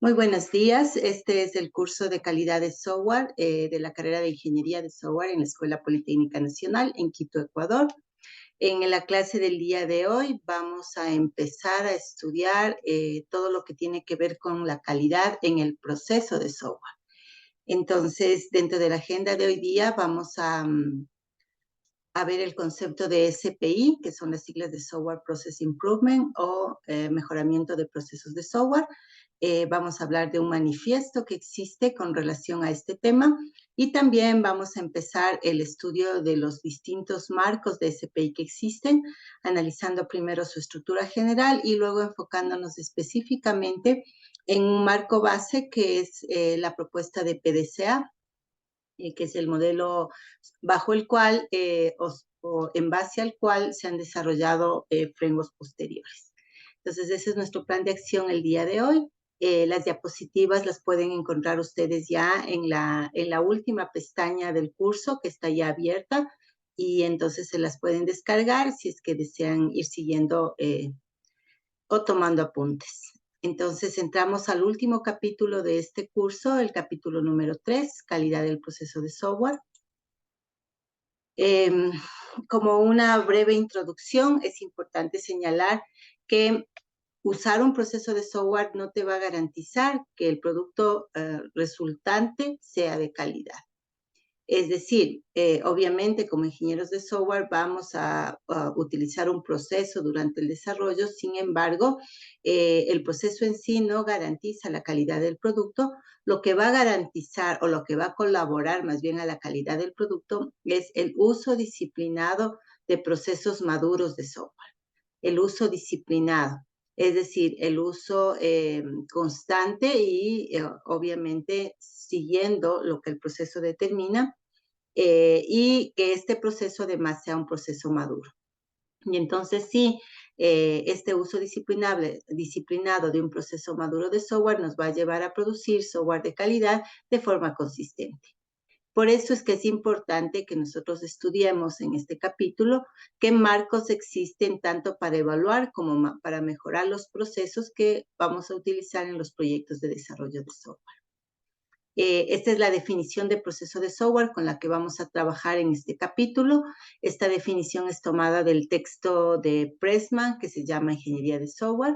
Muy buenos días. Este es el curso de calidad de software de la carrera de Ingeniería de Software en la Escuela Politécnica Nacional en Quito, Ecuador. En la clase del día de hoy vamos a empezar a estudiar todo lo que tiene que ver con la calidad en el proceso de software. Entonces, dentro de la agenda de hoy día vamos a ver el concepto de SPI, que son las siglas de Software Process Improvement o mejoramiento de procesos de software. Vamos a hablar de un manifiesto que existe con relación a este tema y también vamos a empezar el estudio de los distintos marcos de SPI que existen, analizando primero su estructura general y luego enfocándonos específicamente en un marco base que es la propuesta de PDCA, que es el modelo bajo el cual o en base al cual se han desarrollado frameworks posteriores. Entonces, ese es nuestro plan de acción el día de hoy. Las diapositivas las pueden encontrar ustedes ya en la última pestaña del curso que está ya abierta y entonces se las pueden descargar si es que desean ir siguiendo o tomando apuntes. Entonces, entramos al último capítulo de este curso, el capítulo número 3, calidad del proceso de software. Como una breve introducción, es importante señalar que usar un proceso de software no te va a garantizar que el producto resultante sea de calidad. Es decir, obviamente como ingenieros de software vamos a utilizar un proceso durante el desarrollo, sin embargo, el proceso en sí no garantiza la calidad del producto. Lo que va a garantizar o lo que va a colaborar más bien a la calidad del producto es el uso disciplinado de procesos maduros de software, el uso disciplinado. Es decir, el uso constante y obviamente siguiendo lo que el proceso determina, y que este proceso además sea un proceso maduro. Y entonces sí, este uso disciplinado de un proceso maduro de software nos va a llevar a producir software de calidad de forma consistente. Por eso es que es importante que nosotros estudiemos en este capítulo qué marcos existen tanto para evaluar como para mejorar los procesos que vamos a utilizar en los proyectos de desarrollo de software. Esta es la definición de proceso de software con la que vamos a trabajar en este capítulo. Esta definición es tomada del texto de Pressman, que se llama Ingeniería de Software,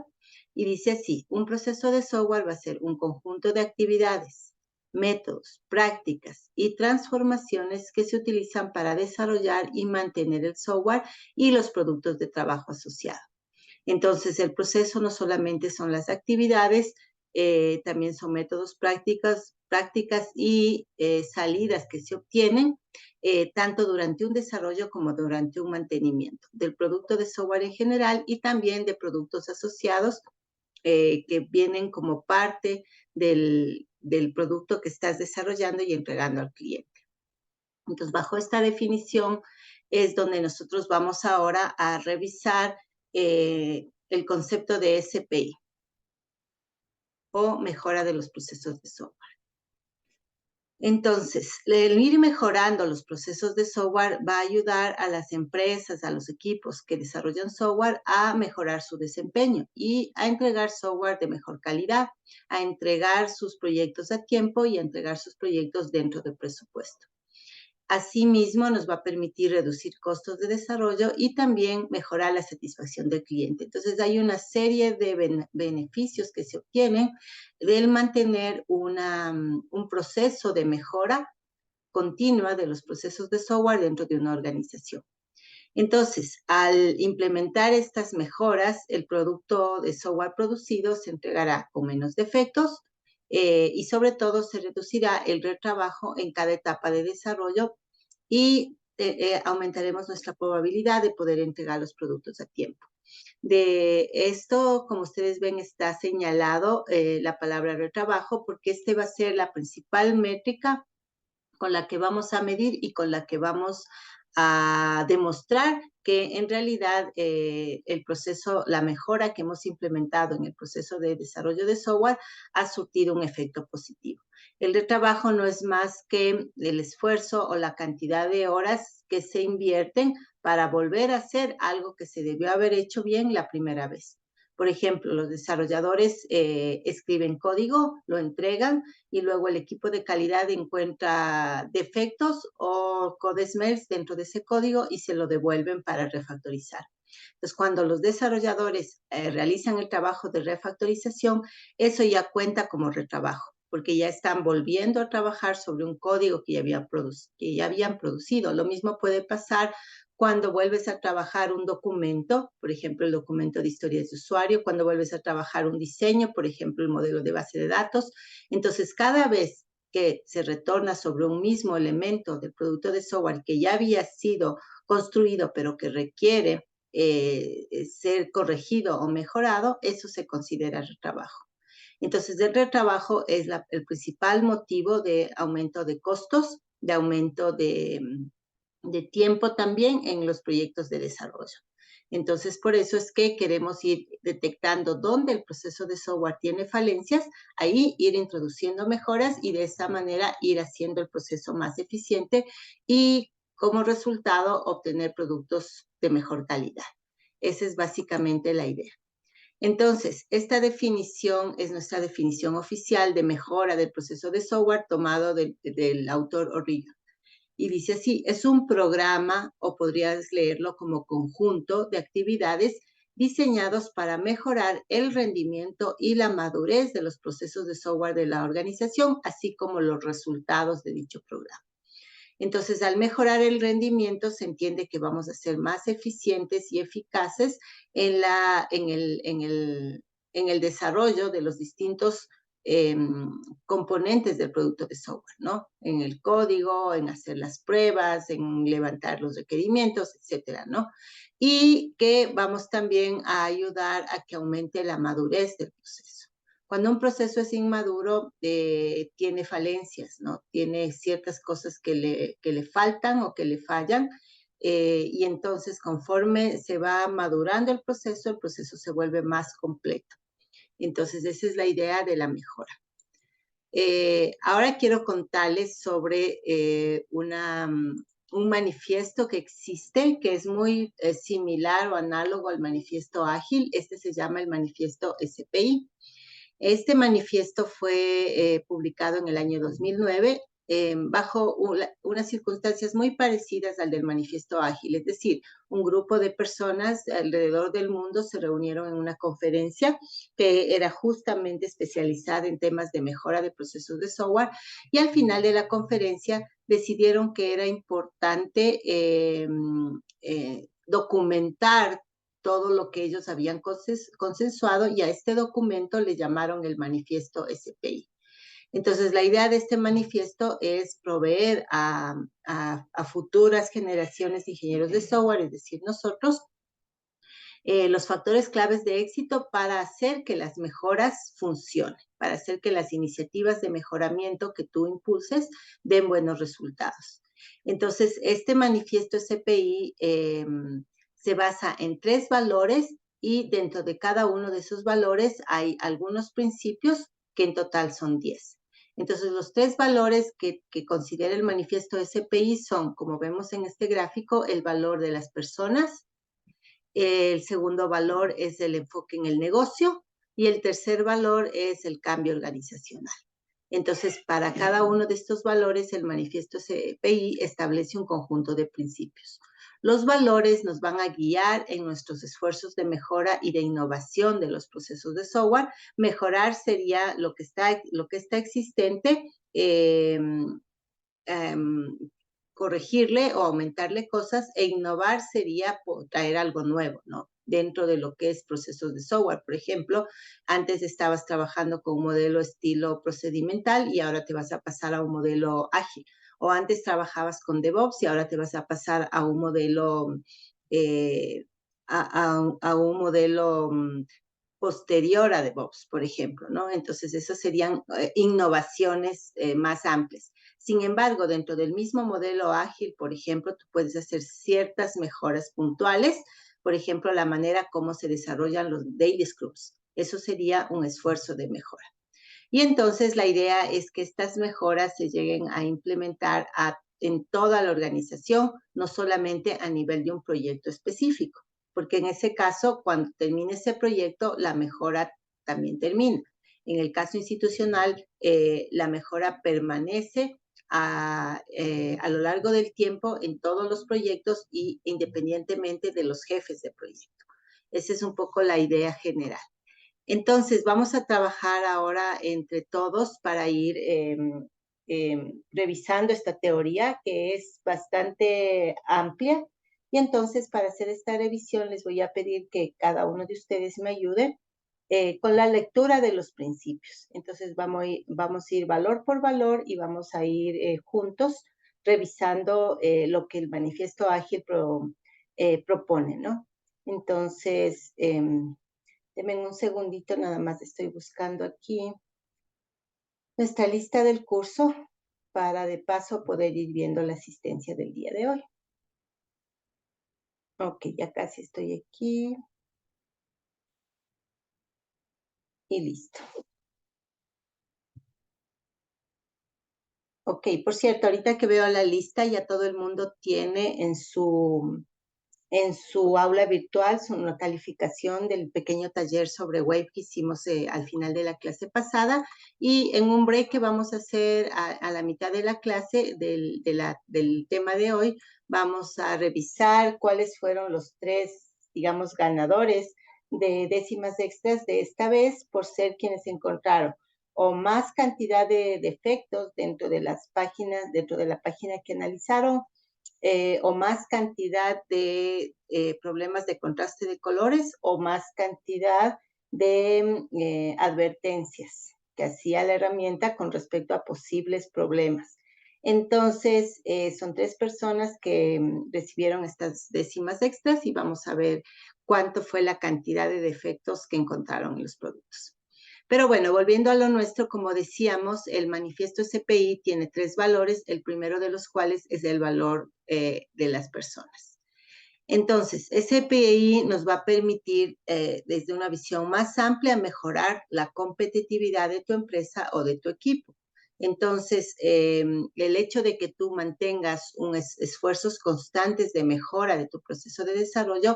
y dice así: un proceso de software va a ser un conjunto de actividades, métodos, prácticas y transformaciones que se utilizan para desarrollar y mantener el software y los productos de trabajo asociados. Entonces, el proceso no solamente son las actividades, también son métodos prácticas y salidas que se obtienen tanto durante un desarrollo como durante un mantenimiento del producto de software en general y también de productos asociados que vienen como parte del producto que estás desarrollando y entregando al cliente. Entonces, bajo esta definición es donde nosotros vamos ahora a revisar el concepto de SPI o mejora de los procesos de software. Entonces, el ir mejorando los procesos de software va a ayudar a las empresas, a los equipos que desarrollan software a mejorar su desempeño y a entregar software de mejor calidad, a entregar sus proyectos a tiempo y a entregar sus proyectos dentro del presupuesto. Asimismo, nos va a permitir reducir costos de desarrollo y también mejorar la satisfacción del cliente. Entonces, hay una serie de beneficios que se obtienen del mantener un proceso de mejora continua de los procesos de software dentro de una organización. Entonces, al implementar estas mejoras, el producto de software producido se entregará con menos defectos, y sobre todo se reducirá el retrabajo en cada etapa de desarrollo y aumentaremos nuestra probabilidad de poder entregar los productos a tiempo. De esto, como ustedes ven, está señalado la palabra retrabajo porque este va a ser la principal métrica con la que vamos a medir y con la que vamos a demostrar que en realidad el proceso, la mejora que hemos implementado en el proceso de desarrollo de software ha surtido un efecto positivo. El retrabajo no es más que el esfuerzo o la cantidad de horas que se invierten para volver a hacer algo que se debió haber hecho bien la primera vez. Por ejemplo, los desarrolladores escriben código, lo entregan y luego el equipo de calidad encuentra defectos o code smells dentro de ese código y se lo devuelven para refactorizar. Entonces, cuando los desarrolladores realizan el trabajo de refactorización, eso ya cuenta como retrabajo, porque ya están volviendo a trabajar sobre un código que ya habían producido. Lo mismo puede pasar cuando vuelves a trabajar un documento, por ejemplo, el documento de historias de usuario, cuando vuelves a trabajar un diseño, por ejemplo, el modelo de base de datos. Entonces, cada vez que se retorna sobre un mismo elemento del producto de software que ya había sido construido, pero que requiere ser corregido o mejorado, eso se considera retrabajo. Entonces, el retrabajo es el principal motivo de aumento de costos, de aumento de tiempo también en los proyectos de desarrollo. Entonces, por eso es que queremos ir detectando dónde el proceso de software tiene falencias, ahí ir introduciendo mejoras y de esa manera ir haciendo el proceso más eficiente y como resultado obtener productos de mejor calidad. Esa es básicamente la idea. Entonces, esta definición es nuestra definición oficial de mejora del proceso de software tomado del autor O'Reilly. Y dice así, es un programa, o podrías leerlo como conjunto de actividades diseñados para mejorar el rendimiento y la madurez de los procesos de software de la organización, así como los resultados de dicho programa. Entonces, al mejorar el rendimiento, se entiende que vamos a ser más eficientes y eficaces en el desarrollo de los distintos componentes del producto de software, ¿no? En el código, en hacer las pruebas, en levantar los requerimientos, etcétera, ¿no? Y que vamos también a ayudar a que aumente la madurez del proceso. Cuando un proceso es inmaduro, tiene falencias, ¿no? Tiene ciertas cosas que le faltan o que le fallan, y entonces conforme se va madurando el proceso se vuelve más completo. Entonces, esa es la idea de la mejora. Ahora quiero contarles sobre un manifiesto que existe, que es muy similar o análogo al manifiesto ágil. Este se llama el manifiesto SPI. Este manifiesto fue publicado en el año 2009 bajo unas circunstancias muy parecidas al del manifiesto ágil, es decir, un grupo de personas alrededor del mundo se reunieron en una conferencia que era justamente especializada en temas de mejora de procesos de software y al final de la conferencia decidieron que era importante documentar todo lo que ellos habían consensuado y a este documento le llamaron el manifiesto SPI. Entonces, la idea de este manifiesto es proveer a futuras generaciones de ingenieros de software, es decir, nosotros, los factores claves de éxito para hacer que las mejoras funcionen, para hacer que las iniciativas de mejoramiento que tú impulses den buenos resultados. Entonces, este manifiesto SPI se basa en 3 valores y dentro de cada uno de esos valores hay algunos principios que en total son 10. Entonces, los 3 valores que considera el manifiesto SPI son, como vemos en este gráfico, el valor de las personas, el segundo valor es el enfoque en el negocio y el tercer valor es el cambio organizacional. Entonces, para cada uno de estos valores, el manifiesto SPI establece un conjunto de principios. Los valores nos van a guiar en nuestros esfuerzos de mejora y de innovación de los procesos de software. Mejorar sería lo que está existente, corregirle o aumentarle cosas, e innovar sería traer algo nuevo, ¿no? Dentro de lo que es procesos de software. Por ejemplo, antes estabas trabajando con un modelo estilo procedimental y ahora te vas a pasar a un modelo ágil. O antes trabajabas con DevOps y ahora te vas a pasar a un modelo, a un modelo posterior a DevOps, por ejemplo, ¿no? Entonces, esas serían innovaciones más amplias. Sin embargo, dentro del mismo modelo ágil, por ejemplo, tú puedes hacer ciertas mejoras puntuales, por ejemplo, la manera como se desarrollan los daily scrums. Eso sería un esfuerzo de mejora. Y entonces la idea es que estas mejoras se lleguen a implementar en toda la organización, no solamente a nivel de un proyecto específico. porque en ese caso, cuando termine ese proyecto, la mejora también termina. En el caso institucional, la mejora permanece a lo largo del tiempo en todos los proyectos y independientemente de los jefes de proyecto. Esa es un poco la idea general. Entonces, vamos a trabajar ahora entre todos para ir revisando esta teoría que es bastante amplia. Y entonces, para hacer esta revisión, les voy a pedir que cada uno de ustedes me ayude con la lectura de los principios. Entonces, vamos a ir valor por valor y vamos a ir juntos revisando lo que el manifiesto ágil propone, ¿no? Entonces, denme un segundito, nada más estoy buscando aquí nuestra lista del curso para de paso poder ir viendo la asistencia del día de hoy. Ok, ya casi estoy aquí. Y listo. Ok, por cierto, ahorita que veo la lista, ya todo el mundo tiene en su aula virtual una calificación del pequeño taller sobre web que hicimos al final de la clase pasada, y en un break que vamos a hacer a la mitad de la clase del tema de hoy, vamos a revisar cuáles fueron los 3, digamos, ganadores de décimas extras de esta vez por ser quienes encontraron o más cantidad de defectos dentro de las páginas, dentro de la página que analizaron, o más cantidad de problemas de contraste de colores o más cantidad de advertencias que hacía la herramienta con respecto a posibles problemas. Entonces, son 3 personas que recibieron estas décimas extras y vamos a ver cuánto fue la cantidad de defectos que encontraron en los productos. Pero bueno, volviendo a lo nuestro, como decíamos, el manifiesto SPI tiene 3 valores, el primero de los cuales es el valor de las personas. Entonces, SPI nos va a permitir, desde una visión más amplia, mejorar la competitividad de tu empresa o de tu equipo. Entonces, el hecho de que tú mantengas esfuerzos constantes de mejora de tu proceso de desarrollo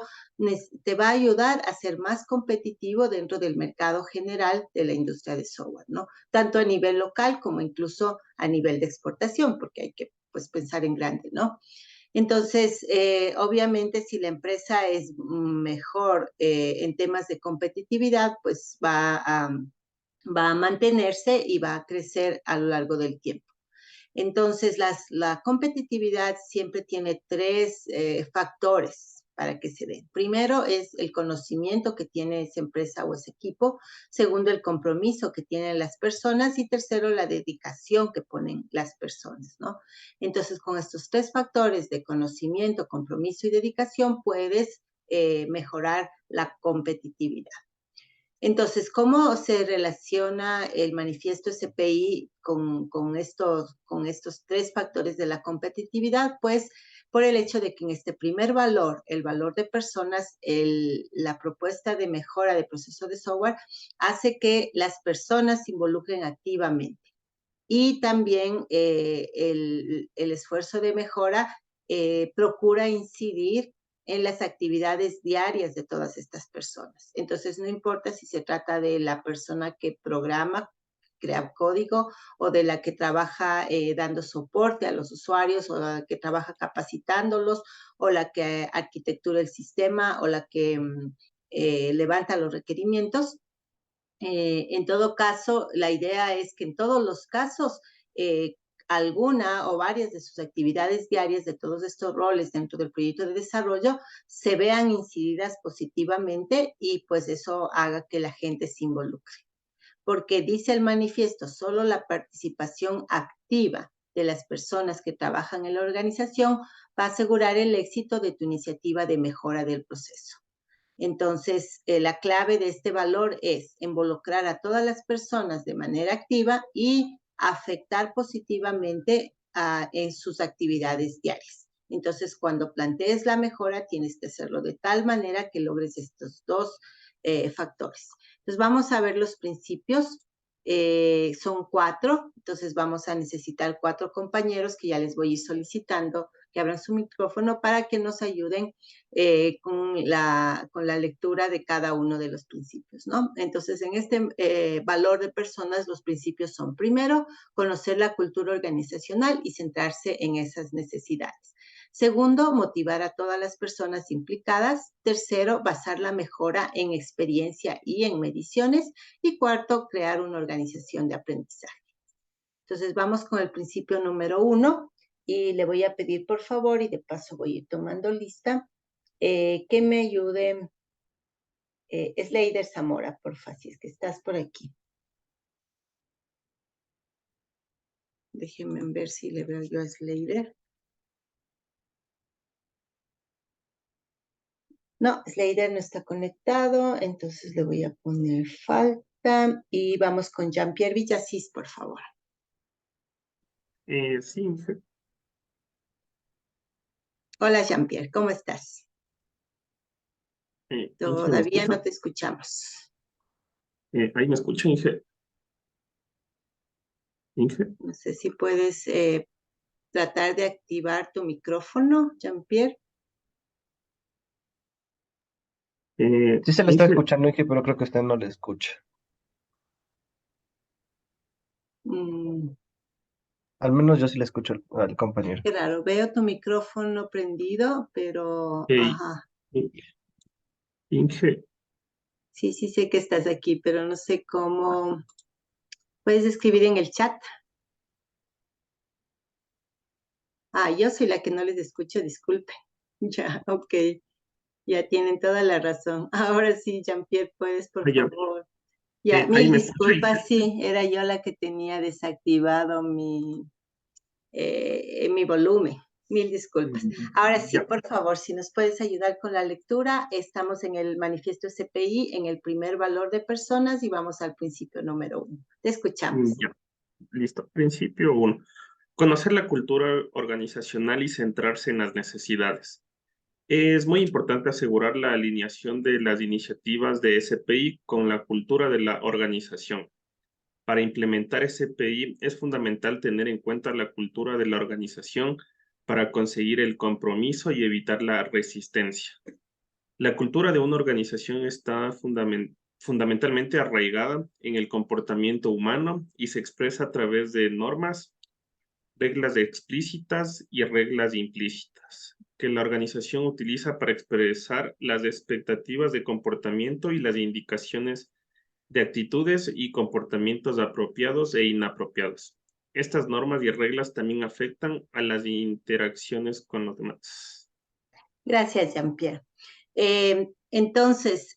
te va a ayudar a ser más competitivo dentro del mercado general de la industria de software, ¿no? Tanto a nivel local como incluso a nivel de exportación, porque hay que, pues, pensar en grande, ¿no? Entonces, obviamente, si la empresa es mejor en temas de competitividad, pues va a mantenerse y va a crecer a lo largo del tiempo. Entonces, la competitividad siempre tiene 3 factores para que se den. Primero es el conocimiento que tiene esa empresa o ese equipo. Segundo, el compromiso que tienen las personas. Y tercero, la dedicación que ponen las personas, ¿no? Entonces, con estos 3 factores de conocimiento, compromiso y dedicación, puedes mejorar la competitividad. Entonces, ¿cómo se relaciona el manifiesto SPI con estos 3 factores de la competitividad? Pues por el hecho de que en este primer valor, el valor de personas, la propuesta de mejora de proceso de software hace que las personas se involucren activamente. Y también el esfuerzo de mejora procura incidir en las actividades diarias de todas estas personas. Entonces, no importa si se trata de la persona que programa, crea código, o de la que trabaja dando soporte a los usuarios, o la que trabaja capacitándolos, o la que arquitectura el sistema, o la que levanta los requerimientos. En todo caso, la idea es que en todos los casos, alguna o varias de sus actividades diarias de todos estos roles dentro del proyecto de desarrollo se vean incididas positivamente y pues eso haga que la gente se involucre. Porque dice el manifiesto, solo la participación activa de las personas que trabajan en la organización va a asegurar el éxito de tu iniciativa de mejora del proceso. Entonces, la clave de este valor es involucrar a todas las personas de manera activa y afectar positivamente en sus actividades diarias. Entonces, cuando plantees la mejora, tienes que hacerlo de tal manera que logres estos 2 factores. Entonces, vamos a ver los principios. Son 4, entonces vamos a necesitar 4 compañeros que ya les voy a ir solicitando que abran su micrófono para que nos ayuden con la lectura de cada uno de los principios, ¿no? Entonces, en este valor de personas, los principios son, primero, conocer la cultura organizacional y centrarse en esas necesidades. Segundo, motivar a todas las personas implicadas. Tercero, basar la mejora en experiencia y en mediciones. Y cuarto, crear una organización de aprendizaje. Entonces, vamos con el principio número 1 y le voy a pedir, por favor, y de paso voy a ir tomando lista, que me ayude Sleider Zamora, porfa, si es que estás por aquí. Déjenme ver si le veo yo a Sleider. No, Sleider no está conectado, entonces le voy a poner falta. Y vamos con Jean-Pierre Villasís, por favor. Sí, Inge. Hola, Jean-Pierre, ¿cómo estás? Inge, ¿me Todavía escucha? no te escuchamos. Ahí me escucha, Inge. Inge. No sé si puedes tratar de activar tu micrófono, Jean-Pierre. Sí se le está Inge, escuchando, Inge, pero creo que usted no le escucha. Mm, Al menos yo sí le escucho al compañero. qué raro, veo tu micrófono prendido, pero, hey, ajá, Inge, sí sé que estás aquí, pero no sé cómo. ¿Puedes escribir en el chat? Ah, yo soy la que no les escucho, disculpe. Ya, ok, ya tienen toda la razón. Ahora sí, Jean-Pierre, puedes, por ya, favor. Ya, ahí mil me escucha, disculpas, Inge. sí, era yo la que tenía desactivado mi volumen. Mil disculpas. Ahora sí, Ya, por favor, si nos puedes ayudar con la lectura, estamos en el manifiesto SPI, en el primer valor de personas y vamos al principio número 1. Te escuchamos. ya, listo. Principio 1. Conocer la cultura organizacional y centrarse en las necesidades. Es muy importante asegurar la alineación de las iniciativas de SPI con la cultura de la organización. Para implementar SPI es fundamental tener en cuenta la cultura de la organización para conseguir el compromiso y evitar la resistencia. La cultura de una organización está fundamentalmente arraigada en el comportamiento humano y se expresa a través de normas, reglas explícitas y reglas implícitas que la organización utiliza para expresar las expectativas de comportamiento y las indicaciones de actitudes y comportamientos apropiados e inapropiados. Estas normas y reglas también afectan a las interacciones con los demás. Gracias, Jean-Pierre. Entonces,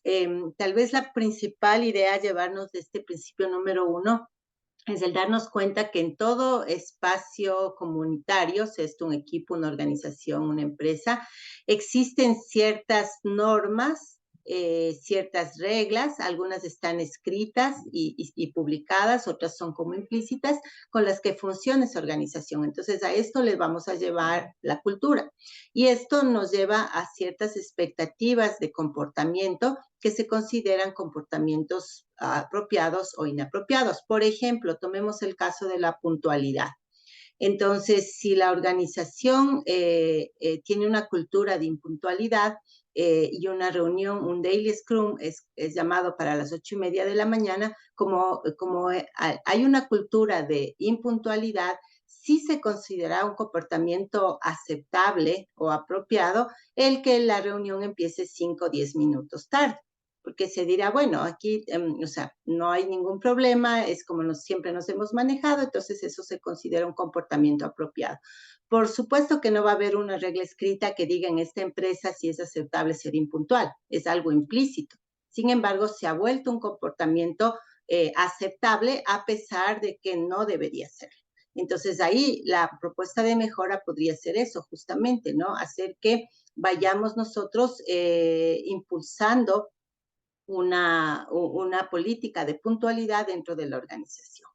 tal vez la principal idea a llevarnos de este principio número 1 es el darnos cuenta que en todo espacio comunitario, sea esto un equipo, una organización, una empresa, existen ciertas normas, ciertas reglas, algunas están escritas y publicadas, otras son como implícitas, con las que funciona esa organización. Entonces, a esto le vamos a llevar la cultura. Y esto nos lleva a ciertas expectativas de comportamiento que se consideran comportamientos apropiados o inapropiados. Por ejemplo, tomemos el caso de la puntualidad. Entonces, si la organización tiene una cultura de impuntualidad y una reunión, un daily scrum es llamado para las 8:30 de la mañana, como hay una cultura de impuntualidad, sí se considera un comportamiento aceptable o apropiado el que la reunión empiece 5 o 10 minutos tarde, porque se dirá, bueno, aquí, o sea, no hay ningún problema, es como siempre nos hemos manejado, entonces eso se considera un comportamiento apropiado. Por supuesto que no va a haber una regla escrita que diga en esta empresa si es aceptable ser impuntual, es algo implícito. Sin embargo, se ha vuelto un comportamiento aceptable a pesar de que no debería ser. Entonces ahí la propuesta de mejora podría ser eso, justamente, ¿no? Hacer que vayamos nosotros impulsando una política de puntualidad dentro de la organización.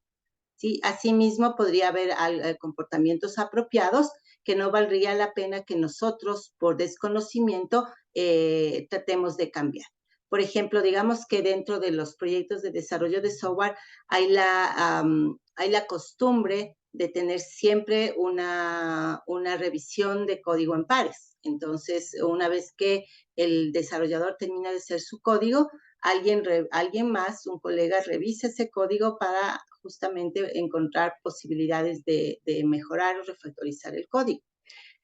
¿Sí? Asimismo, podría haber comportamientos apropiados que no valdría la pena que nosotros, por desconocimiento, tratemos de cambiar. Por ejemplo, digamos que dentro de los proyectos de desarrollo de software hay la costumbre de tener siempre una revisión de código en pares. Entonces, una vez que el desarrollador termina de hacer su código, alguien más, un colega, revisa ese código para justamente encontrar posibilidades de mejorar o refactorizar el código.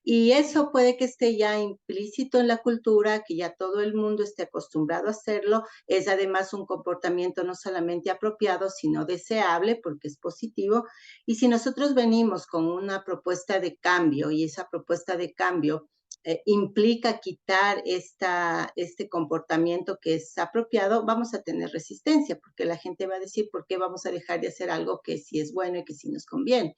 Y eso puede que esté ya implícito en la cultura, que ya todo el mundo esté acostumbrado a hacerlo. Es además un comportamiento no solamente apropiado, sino deseable, porque es positivo. Y si nosotros venimos con una propuesta de cambio, y esa propuesta de cambio implica quitar este comportamiento que es apropiado, vamos a tener resistencia, porque la gente va a decir, ¿por qué vamos a dejar de hacer algo que sí es bueno y que sí nos conviene?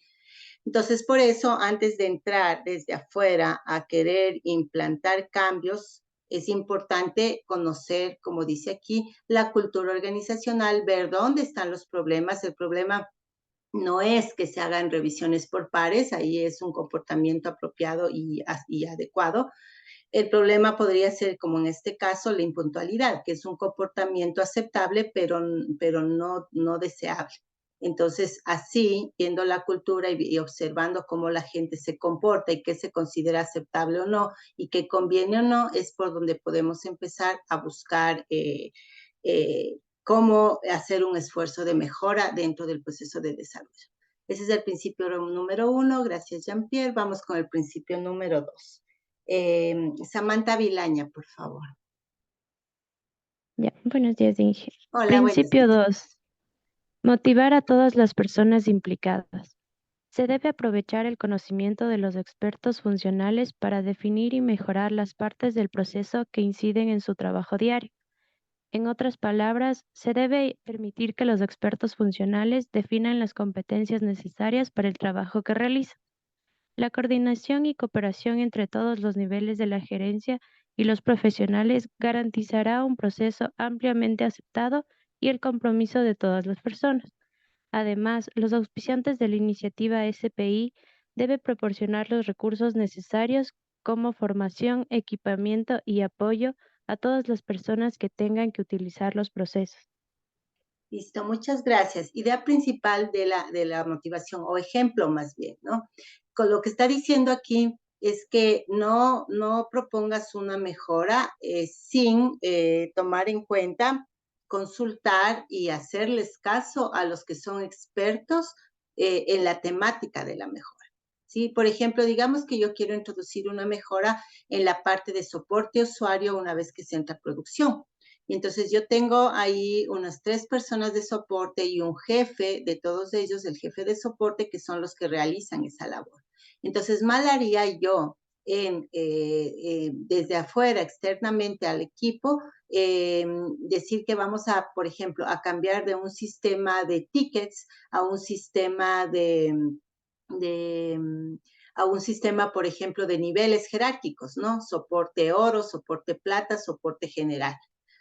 Entonces, por eso, antes de entrar desde afuera a querer implantar cambios, es importante conocer, como dice aquí, la cultura organizacional, ver dónde están los problemas. El problema no es que se hagan revisiones por pares, ahí es un comportamiento apropiado y adecuado. El problema podría ser, como en este caso, la impuntualidad, que es un comportamiento aceptable, pero no deseable. Entonces, así, viendo la cultura y observando cómo la gente se comporta y qué se considera aceptable o no, y qué conviene o no, es por donde podemos empezar a buscar cómo hacer un esfuerzo de mejora dentro del proceso de desarrollo. Ese es el principio número 1. Gracias, Jean-Pierre. Vamos con el principio número 2. Samantha Vilaña, por favor. Ya, buenos días, Inge. Hola, Principio buenos días. 2. Motivar a todas las personas implicadas. Se debe aprovechar el conocimiento de los expertos funcionales para definir y mejorar las partes del proceso que inciden en su trabajo diario. En otras palabras, se debe permitir que los expertos funcionales definan las competencias necesarias para el trabajo que realizan. La coordinación y cooperación entre todos los niveles de la gerencia y los profesionales garantizará un proceso ampliamente aceptado y el compromiso de todas las personas. Además, los auspiciantes de la iniciativa SPI deben proporcionar los recursos necesarios como formación, equipamiento y apoyo a todas las personas que tengan que utilizar los procesos. Listo, muchas gracias. Idea principal de la motivación, o ejemplo más bien, ¿no? Con lo que está diciendo aquí es que no propongas una mejora sin tomar en cuenta, consultar y hacerles caso a los que son expertos en la temática de la mejora. ¿Sí? Por ejemplo, digamos que yo quiero introducir una mejora en la parte de soporte usuario una vez que se entra a producción. Y entonces yo tengo ahí unas 3 personas de soporte y un jefe de todos ellos, el jefe de soporte, que son los que realizan esa labor. Entonces, mal haría yo desde afuera, externamente al equipo, decir que vamos a, por ejemplo, a cambiar de un sistema de tickets a un sistema a un sistema, por ejemplo, de niveles jerárquicos, ¿no? Soporte oro, soporte plata, soporte general.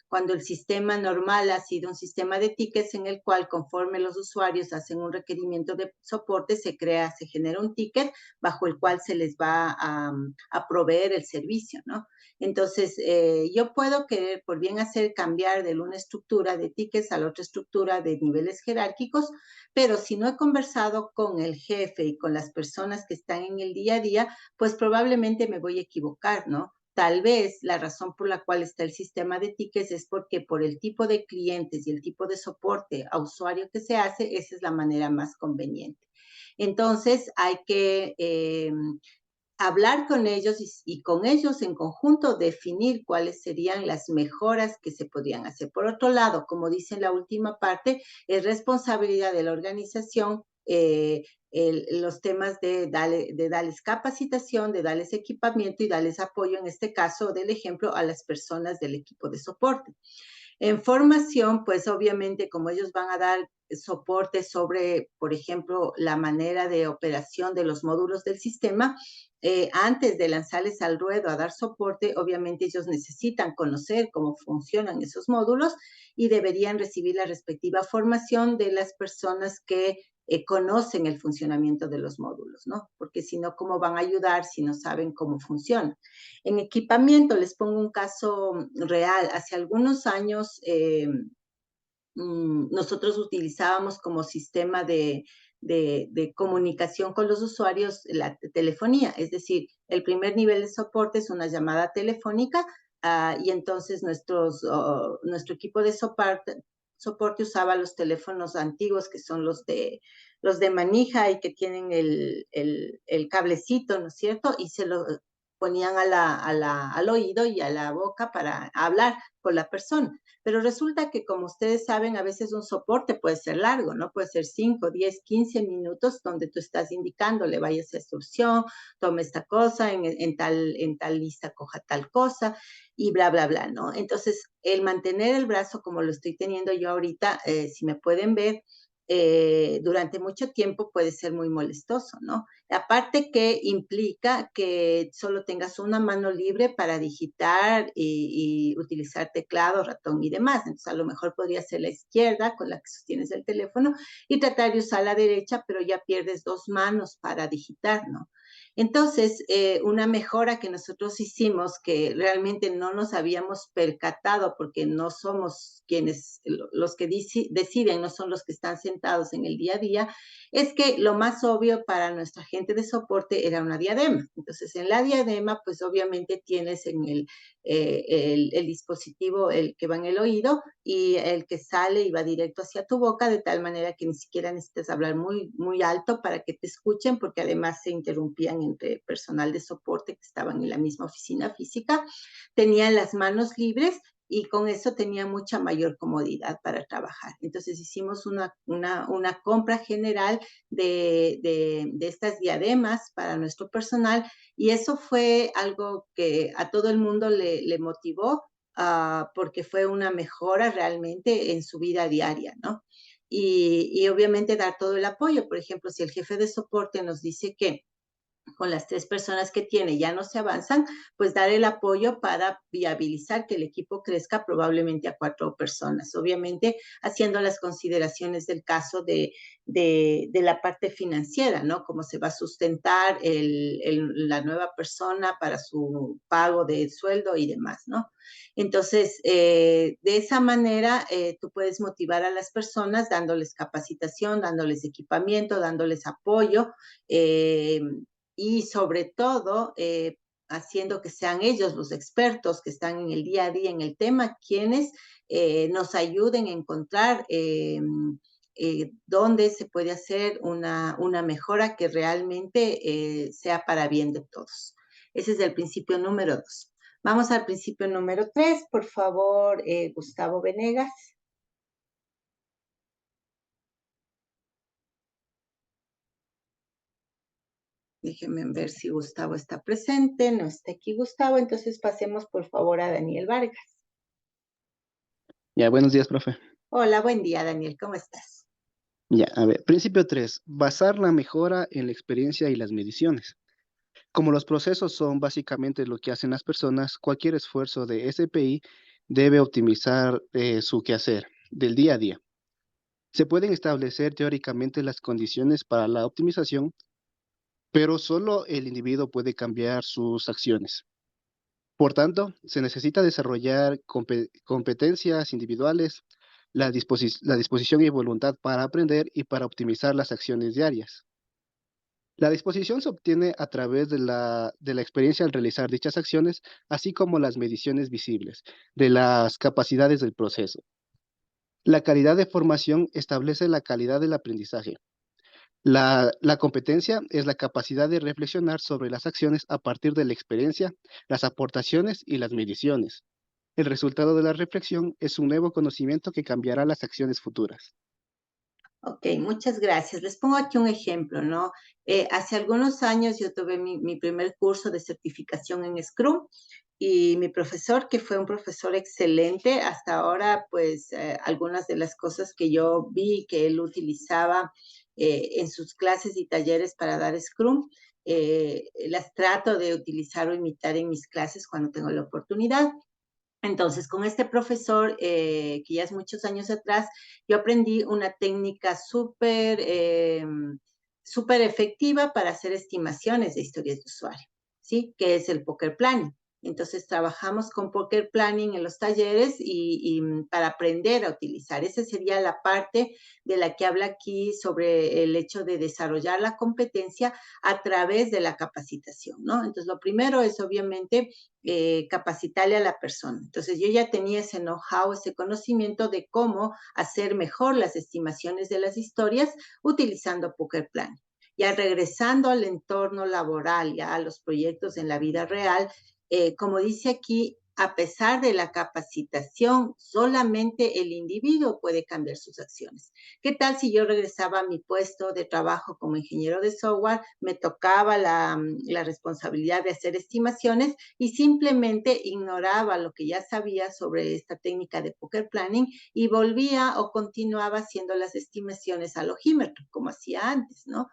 Cuando el sistema normal ha sido un sistema de tickets en el cual, conforme los usuarios hacen un requerimiento de soporte, se genera un ticket bajo el cual se les va a proveer el servicio, ¿no? Entonces, yo puedo querer, por bien hacer, cambiar de una estructura de tickets a la otra estructura de niveles jerárquicos, pero si no he conversado con el jefe y con las personas que están en el día a día, pues probablemente me voy a equivocar, ¿no? Tal vez la razón por la cual está el sistema de tickets es porque por el tipo de clientes y el tipo de soporte a usuario que se hace, esa es la manera más conveniente. Entonces, hay que hablar con ellos y con ellos en conjunto definir cuáles serían las mejoras que se podrían hacer. Por otro lado, como dice en la última parte, es responsabilidad de la organización los temas de darles capacitación, de darles equipamiento y darles apoyo, en este caso del ejemplo, a las personas del equipo de soporte. En formación, pues obviamente como ellos van a dar soporte sobre, por ejemplo, la manera de operación de los módulos del sistema, antes de lanzarles al ruedo a dar soporte, obviamente ellos necesitan conocer cómo funcionan esos módulos y deberían recibir la respectiva formación de las personas que conocen el funcionamiento de los módulos, ¿no? Porque si no, ¿cómo van a ayudar si no saben cómo funciona? En equipamiento, les pongo un caso real. Hace algunos años nosotros utilizábamos como sistema de de comunicación con los usuarios, la telefonía. Es decir, el primer nivel de soporte es una llamada telefónica y entonces nuestro equipo de soporte usaba los teléfonos antiguos, que son los de manija y que tienen el cablecito, ¿no es cierto? Y se lo ponían al oído y a la boca para hablar con la persona. Pero resulta que, como ustedes saben, a veces un soporte puede ser largo, ¿no? Puede ser 5, 10, 15 minutos donde tú estás indicándole, vaya a esta opción, tome esta cosa, en tal lista coja tal cosa y bla, bla, bla, ¿no? Entonces, el mantener el brazo como lo estoy teniendo yo ahorita, si me pueden ver, durante mucho tiempo puede ser muy molestoso, ¿no? Aparte que implica que solo tengas una mano libre para digitar y utilizar teclado, ratón y demás. Entonces, a lo mejor podría ser la izquierda con la que sostienes el teléfono y tratar de usar la derecha, pero ya pierdes 2 manos para digitar, ¿no? Entonces, una mejora que nosotros hicimos, que realmente no nos habíamos percatado porque no somos quienes, los que deciden, no son los que están sentados en el día a día, es que lo más obvio para nuestra gente de soporte era una diadema. Entonces, en la diadema, pues obviamente tienes en el dispositivo, el que va en el oído, y el que sale y va directo hacia tu boca, de tal manera que ni siquiera necesitas hablar muy, muy alto para que te escuchen, porque además se interrumpían entre personal de soporte que estaban en la misma oficina física. Tenían las manos libres y con eso tenía mucha mayor comodidad para trabajar. Entonces hicimos una compra general de estas diademas para nuestro personal y eso fue algo que a todo el mundo le motivó porque fue una mejora realmente en su vida diaria, ¿no? Y obviamente dar todo el apoyo. Por ejemplo, si el jefe de soporte nos dice que con las 3 personas que tiene ya no se avanzan, pues dar el apoyo para viabilizar que el equipo crezca probablemente a 4 personas. Obviamente haciendo las consideraciones del caso de la parte financiera, ¿no? Cómo se va a sustentar la nueva persona para su pago de sueldo y demás, ¿no? Entonces, de esa manera, tú puedes motivar a las personas dándoles capacitación, dándoles equipamiento, dándoles apoyo, y sobre todo haciendo que sean ellos los expertos que están en el día a día en el tema, quienes nos ayuden a encontrar dónde se puede hacer una mejora que realmente sea para bien de todos. Ese es el principio número 2. Vamos al principio número 3, por favor, Gustavo Venegas. Déjenme ver si Gustavo está presente. No está aquí Gustavo, entonces pasemos por favor a Daniel Vargas. Ya, buenos días, profe. Hola, buen día, Daniel, ¿cómo estás? Ya, a ver, principio 3, basar la mejora en la experiencia y las mediciones. Como los procesos son básicamente lo que hacen las personas, cualquier esfuerzo de SPI debe optimizar su quehacer del día a día. Se pueden establecer teóricamente las condiciones para la optimización, pero solo el individuo puede cambiar sus acciones. Por tanto, se necesita desarrollar competencias individuales, la disposición y voluntad para aprender y para optimizar las acciones diarias. La disposición se obtiene a través de la experiencia al realizar dichas acciones, así como las mediciones visibles de las capacidades del proceso. La calidad de formación establece la calidad del aprendizaje. La competencia es la capacidad de reflexionar sobre las acciones a partir de la experiencia, las aportaciones y las mediciones. El resultado de la reflexión es un nuevo conocimiento que cambiará las acciones futuras. Ok, muchas gracias. Les pongo aquí un ejemplo, ¿no? Hace algunos años yo tuve mi primer curso de certificación en Scrum y mi profesor, que fue un profesor excelente, hasta ahora, pues, algunas de las cosas que yo vi que él utilizaba en sus clases y talleres para dar Scrum, las trato de utilizar o imitar en mis clases cuando tengo la oportunidad. Entonces, con este profesor, que ya es muchos años atrás, yo aprendí una técnica súper efectiva para hacer estimaciones de historias de usuario, ¿sí? Que es el poker planning. Entonces trabajamos con Poker Planning en los talleres y para aprender a utilizar. Esa sería la parte de la que habla aquí sobre el hecho de desarrollar la competencia a través de la capacitación, ¿no? Entonces lo primero es obviamente capacitarle a la persona. Entonces yo ya tenía ese know-how, ese conocimiento de cómo hacer mejor las estimaciones de las historias utilizando Poker Planning. Ya regresando al entorno laboral, ya a los proyectos en la vida real, como dice aquí, a pesar de la capacitación, solamente el individuo puede cambiar sus acciones. ¿Qué tal si yo regresaba a mi puesto de trabajo como ingeniero de software, me tocaba la responsabilidad de hacer estimaciones y simplemente ignoraba lo que ya sabía sobre esta técnica de Poker Planning y volvía o continuaba haciendo las estimaciones al ojímetro, como hacía antes, ¿no?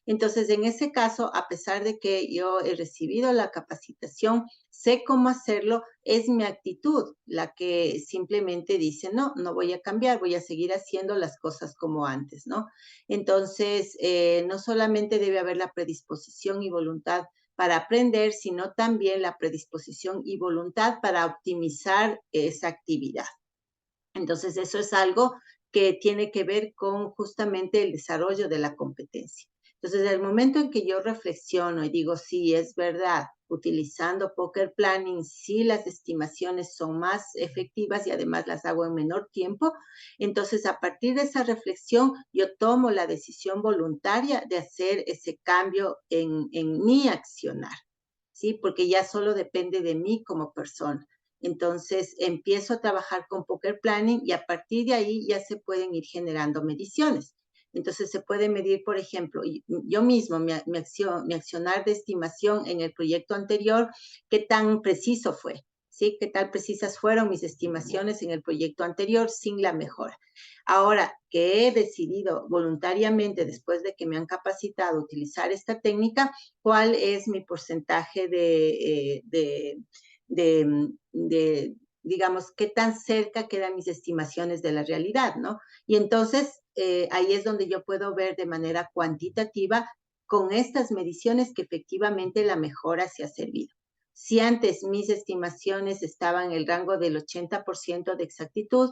Entonces, en ese caso, a pesar de que yo he recibido la capacitación, sé cómo hacerlo, es mi actitud la que simplemente dice, no, no voy a cambiar, voy a seguir haciendo las cosas como antes, ¿no? Entonces, no solamente debe haber la predisposición y voluntad para aprender, sino también la predisposición y voluntad para optimizar esa actividad. Entonces, eso es algo que tiene que ver con justamente el desarrollo de la competencia. Entonces, el momento en que yo reflexiono y digo, sí, es verdad, utilizando Poker Planning, sí las estimaciones son más efectivas y además las hago en menor tiempo, entonces a partir de esa reflexión yo tomo la decisión voluntaria de hacer ese cambio en mi accionar, ¿sí? Porque ya solo depende de mí como persona. Entonces empiezo a trabajar con Poker Planning y a partir de ahí ya se pueden ir generando mediciones. Entonces se puede medir, por ejemplo, yo mismo, mi accionar de estimación en el proyecto anterior, qué tan preciso fue, ¿sí? Qué tan precisas fueron mis estimaciones en el proyecto anterior sin la mejora. Ahora que he decidido voluntariamente, después de que me han capacitado a utilizar esta técnica, cuál es mi porcentaje digamos, qué tan cerca quedan mis estimaciones de la realidad, ¿no? Y entonces ahí es donde yo puedo ver de manera cuantitativa con estas mediciones que efectivamente la mejora se ha servido. Si antes mis estimaciones estaban en el rango del 80% de exactitud,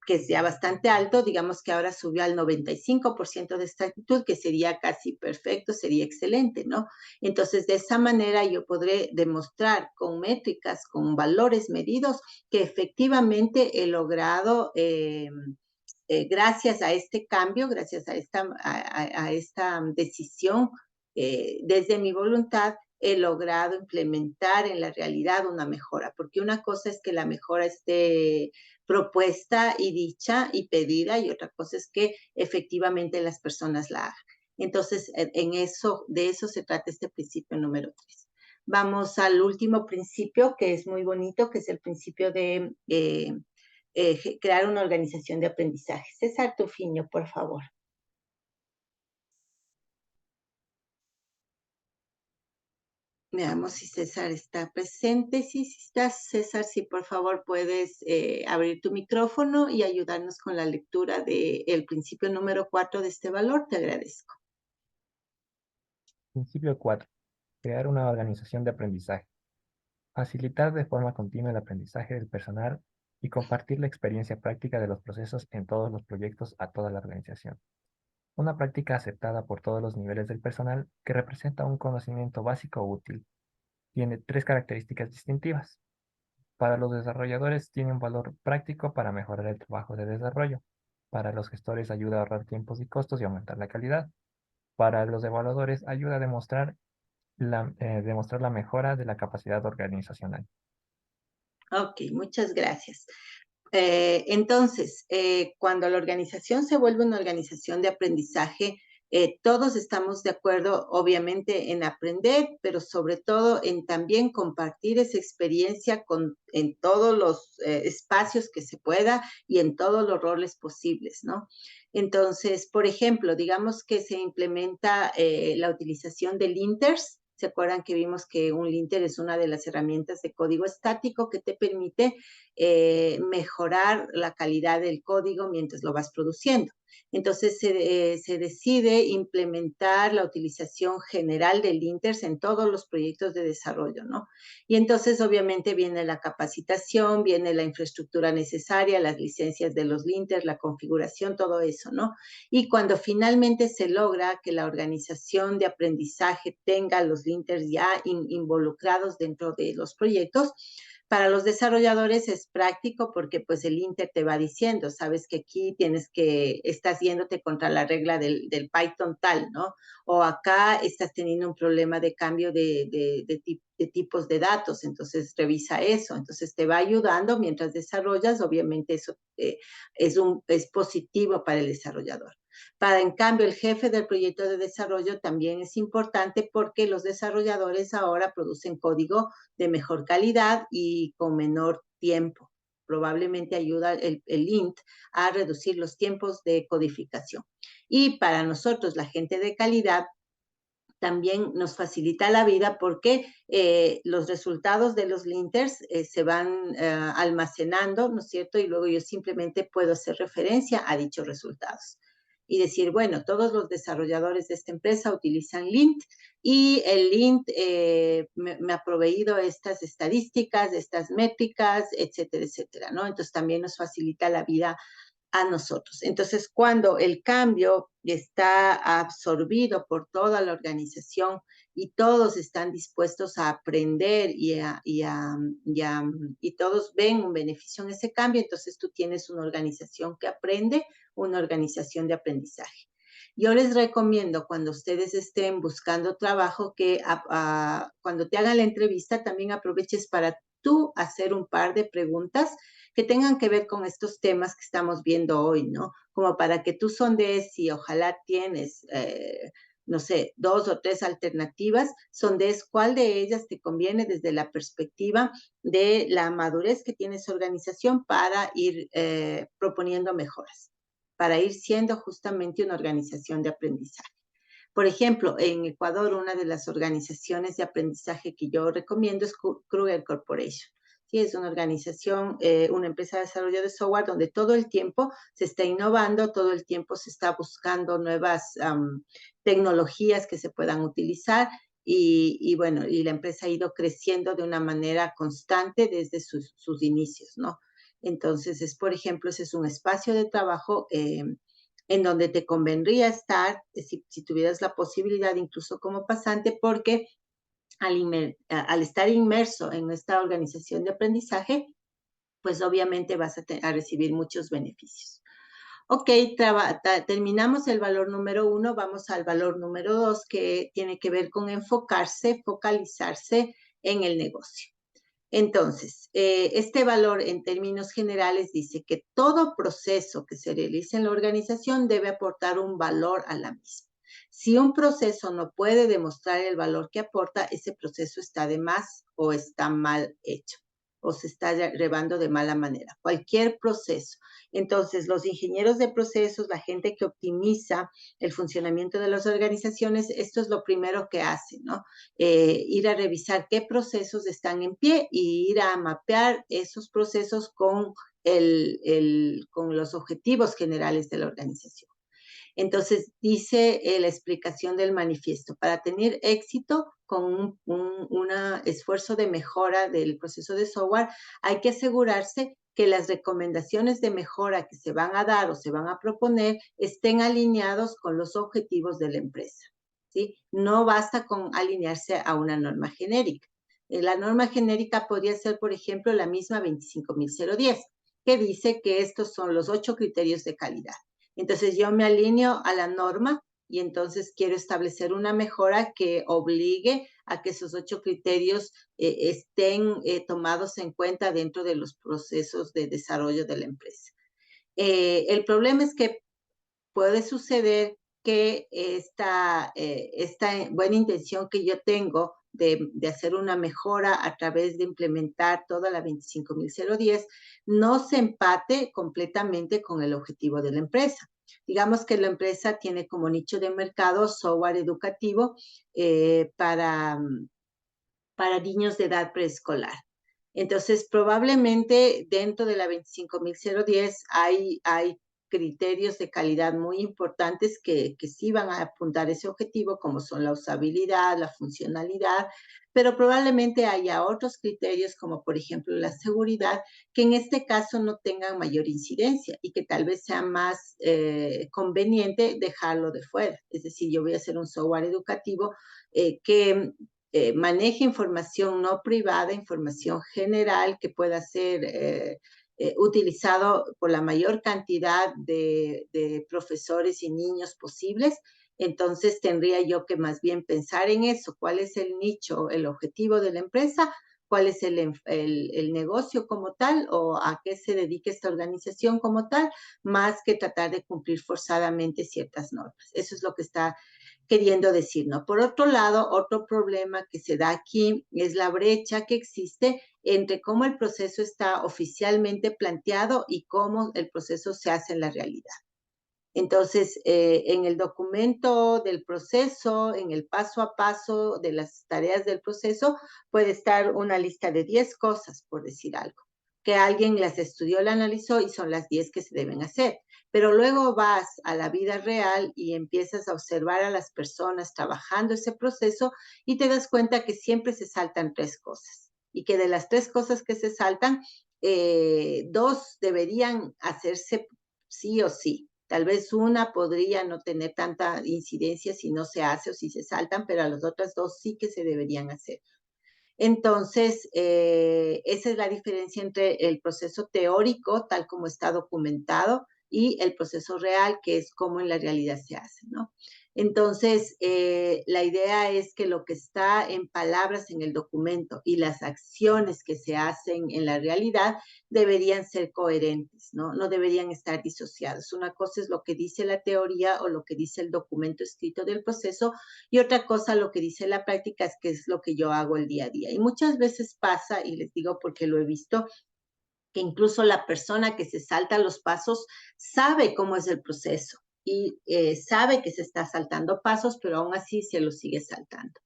que es ya bastante alto, digamos que ahora subió al 95% de exactitud, que sería casi perfecto, sería excelente, ¿no? Entonces, de esa manera yo podré demostrar con métricas, con valores medidos, que efectivamente he logrado, gracias a este cambio, gracias a esta decisión, desde mi voluntad, he logrado implementar en la realidad una mejora, porque una cosa es que la mejora esté propuesta y dicha y pedida, y otra cosa es que efectivamente las personas la hagan. Entonces, de eso se trata este principio número 3. Vamos al último principio, que es muy bonito, que es el principio de crear una organización de aprendizaje. César Tufiño, por favor. Veamos si César está presente. Sí, sí estás, César, si por favor puedes abrir tu micrófono y ayudarnos con la lectura del principio número 4 de este valor, te agradezco. Principio 4. Crear una organización de aprendizaje. Facilitar de forma continua el aprendizaje del personal y compartir la experiencia práctica de los procesos en todos los proyectos a toda la organización. Una práctica aceptada por todos los niveles del personal que representa un conocimiento básico útil. Tiene 3 características distintivas. Para los desarrolladores tiene un valor práctico para mejorar el trabajo de desarrollo. Para los gestores ayuda a ahorrar tiempos y costos y aumentar la calidad. Para los evaluadores ayuda a demostrar la mejora de la capacidad organizacional. Ok, muchas gracias. Entonces, cuando la organización se vuelve una organización de aprendizaje, todos estamos de acuerdo, obviamente, en aprender, pero sobre todo en también compartir esa experiencia en todos los espacios que se pueda y en todos los roles posibles, ¿no? Entonces, por ejemplo, digamos que se implementa la utilización del INTERS, ¿Se acuerdan que vimos que un linter es una de las herramientas de código estático que te permite mejorar la calidad del código mientras lo vas produciendo? Entonces se decide implementar la utilización general de linters en todos los proyectos de desarrollo, ¿no? Y entonces obviamente viene la capacitación, viene la infraestructura necesaria, las licencias de los linters, la configuración, todo eso, ¿no? Y cuando finalmente se logra que la organización de aprendizaje tenga los linters ya involucrados dentro de los proyectos, para los desarrolladores es práctico porque pues el linter te va diciendo, sabes que aquí estás yéndote contra la regla del Python tal, ¿no? O acá estás teniendo un problema de cambio de tipos de datos, entonces revisa eso, entonces te va ayudando mientras desarrollas, obviamente eso es positivo para el desarrollador. En cambio, el jefe del proyecto de desarrollo también es importante porque los desarrolladores ahora producen código de mejor calidad y con menor tiempo. Probablemente ayuda el lint a reducir los tiempos de codificación. Y para nosotros, la gente de calidad, también nos facilita la vida porque los resultados de los linters se van almacenando, ¿no es cierto? Y luego yo simplemente puedo hacer referencia a dichos resultados y decir, bueno, todos los desarrolladores de esta empresa utilizan lint y el lint me ha proveído estas estadísticas, estas métricas, etcétera, etcétera, ¿no? Entonces también nos facilita la vida a nosotros. Entonces, cuando el cambio está absorbido por toda la organización y todos están dispuestos a aprender y todos ven un beneficio en ese cambio, entonces tú tienes una organización que aprende, una organización de aprendizaje. Yo les recomiendo cuando ustedes estén buscando trabajo que cuando te hagan la entrevista también aproveches para tú hacer un par de preguntas que tengan que ver con estos temas que estamos viendo hoy, ¿no? Como para que tú sondees si ojalá tienes, no sé, 2 o 3 alternativas, sondees cuál de ellas te conviene desde la perspectiva de la madurez que tiene su organización para ir proponiendo mejoras, para ir siendo justamente una organización de aprendizaje. Por ejemplo, en Ecuador, una de las organizaciones de aprendizaje que yo recomiendo es Kruger Corporation. Sí, es una organización, una empresa de desarrollo de software donde todo el tiempo se está innovando, todo el tiempo se está buscando nuevas tecnologías que se puedan utilizar y bueno, y la empresa ha ido creciendo de una manera constante desde sus inicios, ¿no? Entonces, por ejemplo, ese es un espacio de trabajo en donde te convendría estar, si tuvieras la posibilidad, incluso como pasante, porque al estar inmerso en esta organización de aprendizaje, pues obviamente vas a recibir muchos beneficios. Ok, terminamos el valor número 1, vamos al valor número 2, que tiene que ver con enfocarse, focalizarse en el negocio. Entonces, este valor en términos generales dice que todo proceso que se realice en la organización debe aportar un valor a la misma. Si un proceso no puede demostrar el valor que aporta, ese proceso está de más o está mal hecho o se está llevando de mala manera. Cualquier proceso. Entonces, los ingenieros de procesos, la gente que optimiza el funcionamiento de las organizaciones, esto es lo primero que hacen, ¿no? Ir a revisar qué procesos están en pie y ir a mapear esos procesos con los objetivos generales de la organización. Entonces, dice la explicación del manifiesto, para tener éxito con un esfuerzo de mejora del proceso de software, hay que asegurarse que las recomendaciones de mejora que se van a dar o se van a proponer estén alineados con los objetivos de la empresa, ¿sí? No basta con alinearse a una norma genérica. La norma genérica podría ser, por ejemplo, la misma 25010, que dice que estos son los 8 criterios de calidad. Entonces yo me alineo a la norma y entonces quiero establecer una mejora que obligue a que esos 8 criterios estén tomados en cuenta dentro de los procesos de desarrollo de la empresa. El problema es que puede suceder que esta buena intención que yo tengo de hacer una mejora a través de implementar toda la 25010 no se empate completamente con el objetivo de la empresa. digamos que la empresa tiene como nicho de mercado software educativo para niños de edad preescolar. Entonces, probablemente dentro de la 25010 hay criterios de calidad muy importantes que sí van a apuntar ese objetivo, como son la usabilidad, la funcionalidad, pero probablemente haya otros criterios, como por ejemplo la seguridad, que en este caso no tengan mayor incidencia y que tal vez sea más conveniente dejarlo de fuera. Es decir, yo voy a hacer un software educativo que maneje información no privada, información general que pueda ser utilizado por la mayor cantidad de profesores y niños posibles. Entonces tendría yo que más bien pensar en eso, cuál es el nicho, el objetivo de la empresa, cuál es el negocio como tal o a qué se dedica esta organización como tal, más que tratar de cumplir forzadamente ciertas normas. Eso es lo que está queriendo decir, ¿no? Por otro lado, otro problema que se da aquí es la brecha que existe entre cómo el proceso está oficialmente planteado y cómo el proceso se hace en la realidad. Entonces, en el documento del proceso, en el paso a paso de las tareas del proceso, puede estar una lista de 10 cosas, por decir algo, que alguien las estudió, la analizó y son las 10 que se deben hacer. Pero luego vas a la vida real y empiezas a observar a las personas trabajando ese proceso y te das cuenta que siempre se saltan 3 cosas y que de las 3 cosas que se saltan, 2 deberían hacerse sí o sí. Tal vez una podría no tener tanta incidencia si no se hace o si se saltan, pero a las otras 2 sí que se deberían hacer. Entonces, esa es la diferencia entre el proceso teórico, tal como está documentado, y el proceso real, que es cómo en la realidad se hace, ¿no? Entonces, la idea es que lo que está en palabras en el documento y las acciones que se hacen en la realidad deberían ser coherentes, ¿no? No deberían estar disociados. Una cosa es lo que dice la teoría o lo que dice el documento escrito del proceso y otra cosa lo que dice la práctica es que es lo que yo hago el día a día. Y muchas veces pasa, y les digo porque lo he visto, que incluso la persona que se salta los pasos sabe cómo es el proceso y sabe que se está saltando pasos, pero aún así se lo sigue saltando.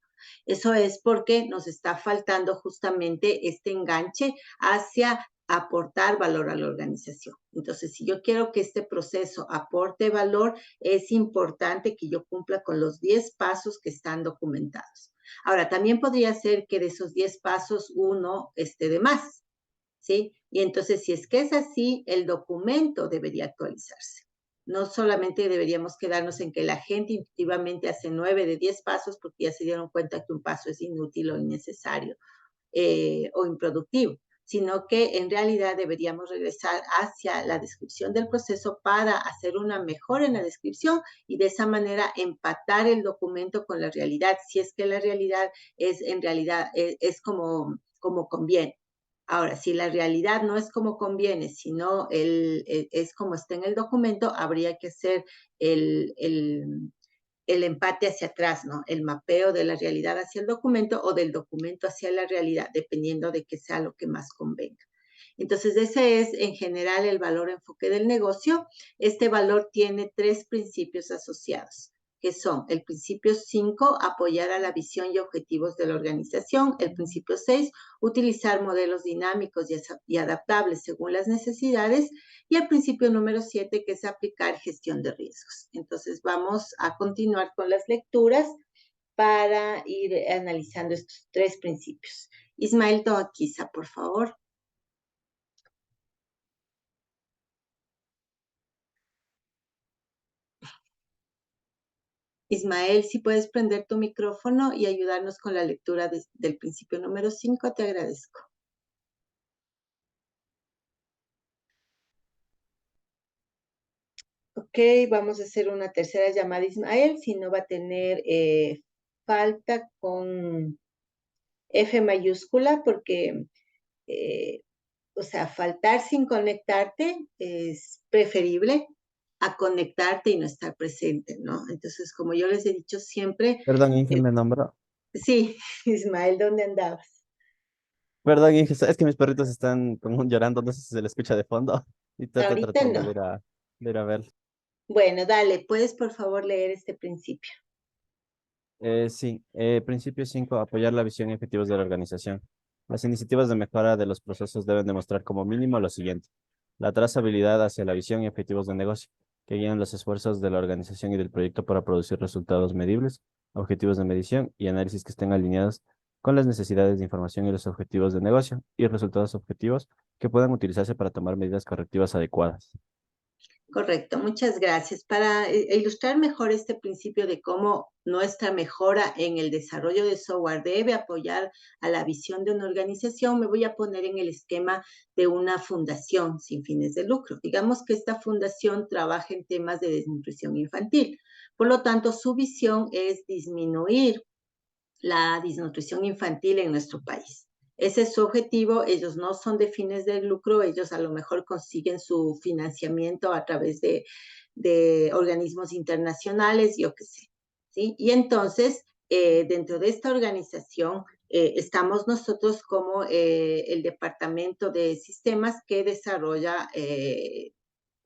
Eso es porque nos está faltando justamente este enganche hacia aportar valor a la organización. Entonces, si yo quiero que este proceso aporte valor, es importante que yo cumpla con los 10 pasos que están documentados. Ahora, también podría ser que de esos 10 pasos uno esté de más, ¿sí? Y entonces, si es que es así, el documento debería actualizarse. No solamente deberíamos quedarnos en que la gente intuitivamente hace 9 de 10 pasos porque ya se dieron cuenta que un paso es inútil o innecesario o improductivo, sino que en realidad deberíamos regresar hacia la descripción del proceso para hacer una mejora en la descripción y de esa manera empatar el documento con la realidad, si es que la realidad es en realidad es como conviene. Ahora, si la realidad no es como conviene, sino es como está en el documento, habría que hacer el empate hacia atrás, ¿no? El mapeo de la realidad hacia el documento o del documento hacia la realidad, dependiendo de qué sea lo que más convenga. Entonces, ese es en general el valor enfoque del negocio. Este valor tiene 3 principios asociados, que son el principio 5, apoyar a la visión y objetivos de la organización. El principio 6, utilizar modelos dinámicos y adaptables según las necesidades. Y el principio número 7, que es aplicar gestión de riesgos. Entonces, vamos a continuar con las lecturas para ir analizando estos 3 principios. Ismael Toaquiza, por favor. Ismael, si puedes prender tu micrófono y ayudarnos con la lectura del principio número 5, te agradezco. Ok, vamos a hacer una tercera llamada a Ismael, si no va a tener falta con F mayúscula, porque, o sea, faltar sin conectarte es preferible a conectarte y no estar presente, ¿no? Entonces, como yo les he dicho siempre, Perdón, Inge, me nombró. sí, Ismael, ¿dónde andabas? Perdón, Inge, es que mis perritos están como llorando, no sé si se le escucha de fondo. Y Ahorita tratando no. de ir a ver. Bueno, dale, ¿puedes por favor leer este principio? Sí, principio 5, apoyar la visión y objetivos de la organización. Las iniciativas de mejora de los procesos deben demostrar como mínimo lo siguiente: la trazabilidad hacia la visión y objetivos de negocio, que guían los esfuerzos de la organización y del proyecto para producir resultados medibles, objetivos de medición y análisis que estén alineados con las necesidades de información y los objetivos de negocio, y resultados objetivos que puedan utilizarse para tomar medidas correctivas adecuadas. Correcto, muchas gracias. Para ilustrar mejor este principio de cómo nuestra mejora en el desarrollo de software debe apoyar a la visión de una organización, me voy a poner en el esquema de una fundación sin fines de lucro. Digamos que esta fundación trabaja en temas de desnutrición infantil. Por lo tanto, su visión es disminuir la desnutrición infantil en nuestro país. Ese es su objetivo. Ellos no son de fines de lucro, ellos a lo mejor consiguen su financiamiento a través de organismos internacionales, yo qué sé, ¿sí? Y entonces, dentro de esta organización, estamos nosotros como el departamento de sistemas que desarrolla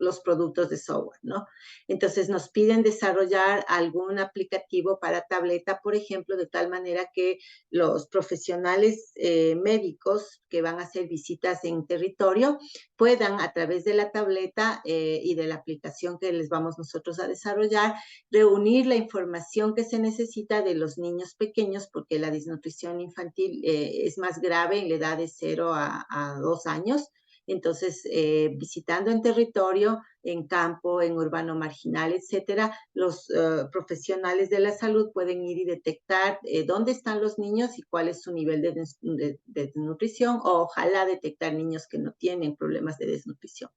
los productos de software, ¿no? Entonces nos piden desarrollar algún aplicativo para tableta, por ejemplo, de tal manera que los profesionales médicos que van a hacer visitas en territorio puedan a través de la tableta y de la aplicación que les vamos nosotros a desarrollar, reunir la información que se necesita de los niños pequeños, porque la desnutrición infantil es más grave en la edad de 0 a 2 años. Entonces, visitando en territorio, en campo, en urbano marginal, etcétera, los profesionales de la salud pueden ir y detectar dónde están los niños y cuál es su nivel de desnutrición, o ojalá detectar niños que no tienen problemas de desnutrición.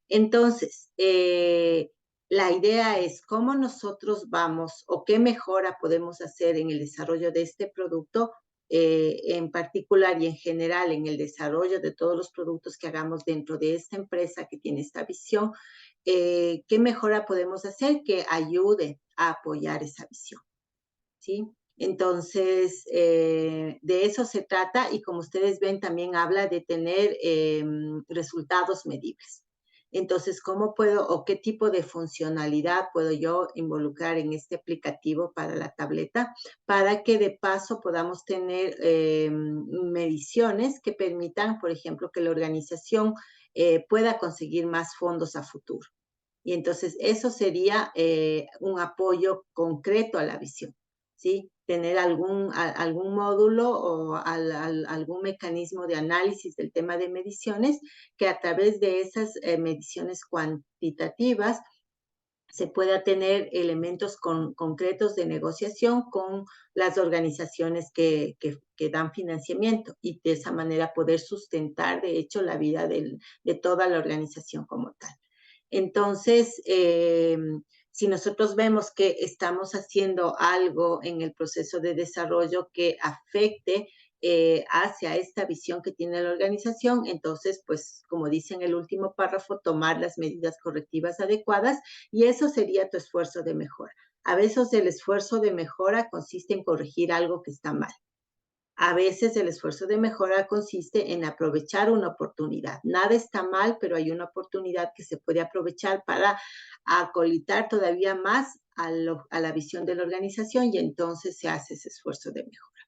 Entonces, la idea es cómo nosotros vamos o qué mejora podemos hacer en el desarrollo de este producto, en particular y en general en el desarrollo de todos los productos que hagamos dentro de esta empresa que tiene esta visión, qué mejora podemos hacer que ayude a apoyar esa visión, ¿sí? Entonces, de eso se trata, y como ustedes ven, también habla de tener resultados medibles. Entonces, ¿cómo puedo o qué tipo de funcionalidad puedo yo involucrar en este aplicativo para la tableta para que de paso podamos tener mediciones que permitan, por ejemplo, que la organización pueda conseguir más fondos a futuro? Y entonces eso sería un apoyo concreto a la visión, ¿sí? Tener algún módulo o algún mecanismo de análisis del tema de mediciones, que a través de esas mediciones cuantitativas se pueda tener elementos concretos de negociación con las organizaciones que dan financiamiento, y de esa manera poder sustentar, de hecho, la vida de toda la organización como tal. Entonces, si nosotros vemos que estamos haciendo algo en el proceso de desarrollo que afecte hacia esta visión que tiene la organización, entonces, pues, como dice en el último párrafo, tomar las medidas correctivas adecuadas, y eso sería tu esfuerzo de mejora. A veces el esfuerzo de mejora consiste en corregir algo que está mal. A veces el esfuerzo de mejora consiste en aprovechar una oportunidad. Nada está mal, pero hay una oportunidad que se puede aprovechar para acolitar todavía más a la visión de la organización, y entonces se hace ese esfuerzo de mejora.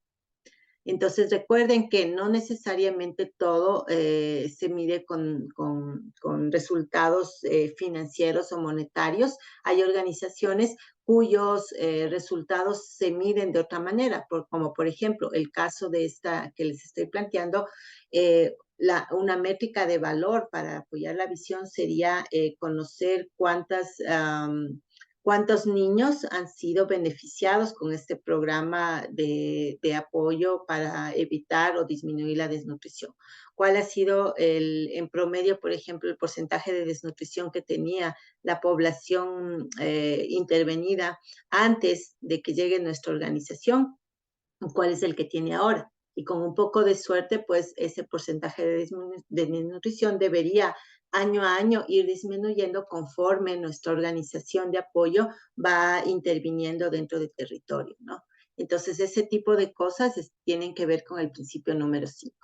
Entonces recuerden que no necesariamente todo se mide con resultados financieros o monetarios. Hay organizaciones cuyos resultados se miden de otra manera, como por ejemplo el caso de esta que les estoy planteando. Una métrica de valor para apoyar la visión sería conocer cuántos niños han sido beneficiados con este programa de apoyo para evitar o disminuir la desnutrición. ¿Cuál ha sido en promedio, por ejemplo, el porcentaje de desnutrición que tenía la población intervenida antes de que llegue nuestra organización? ¿Cuál es el que tiene ahora? Y con un poco de suerte, pues ese porcentaje de desnutrición debería año a año ir disminuyendo conforme nuestra organización de apoyo va interviniendo dentro del territorio, ¿no? Entonces, ese tipo de cosas tienen que ver con el principio número 5.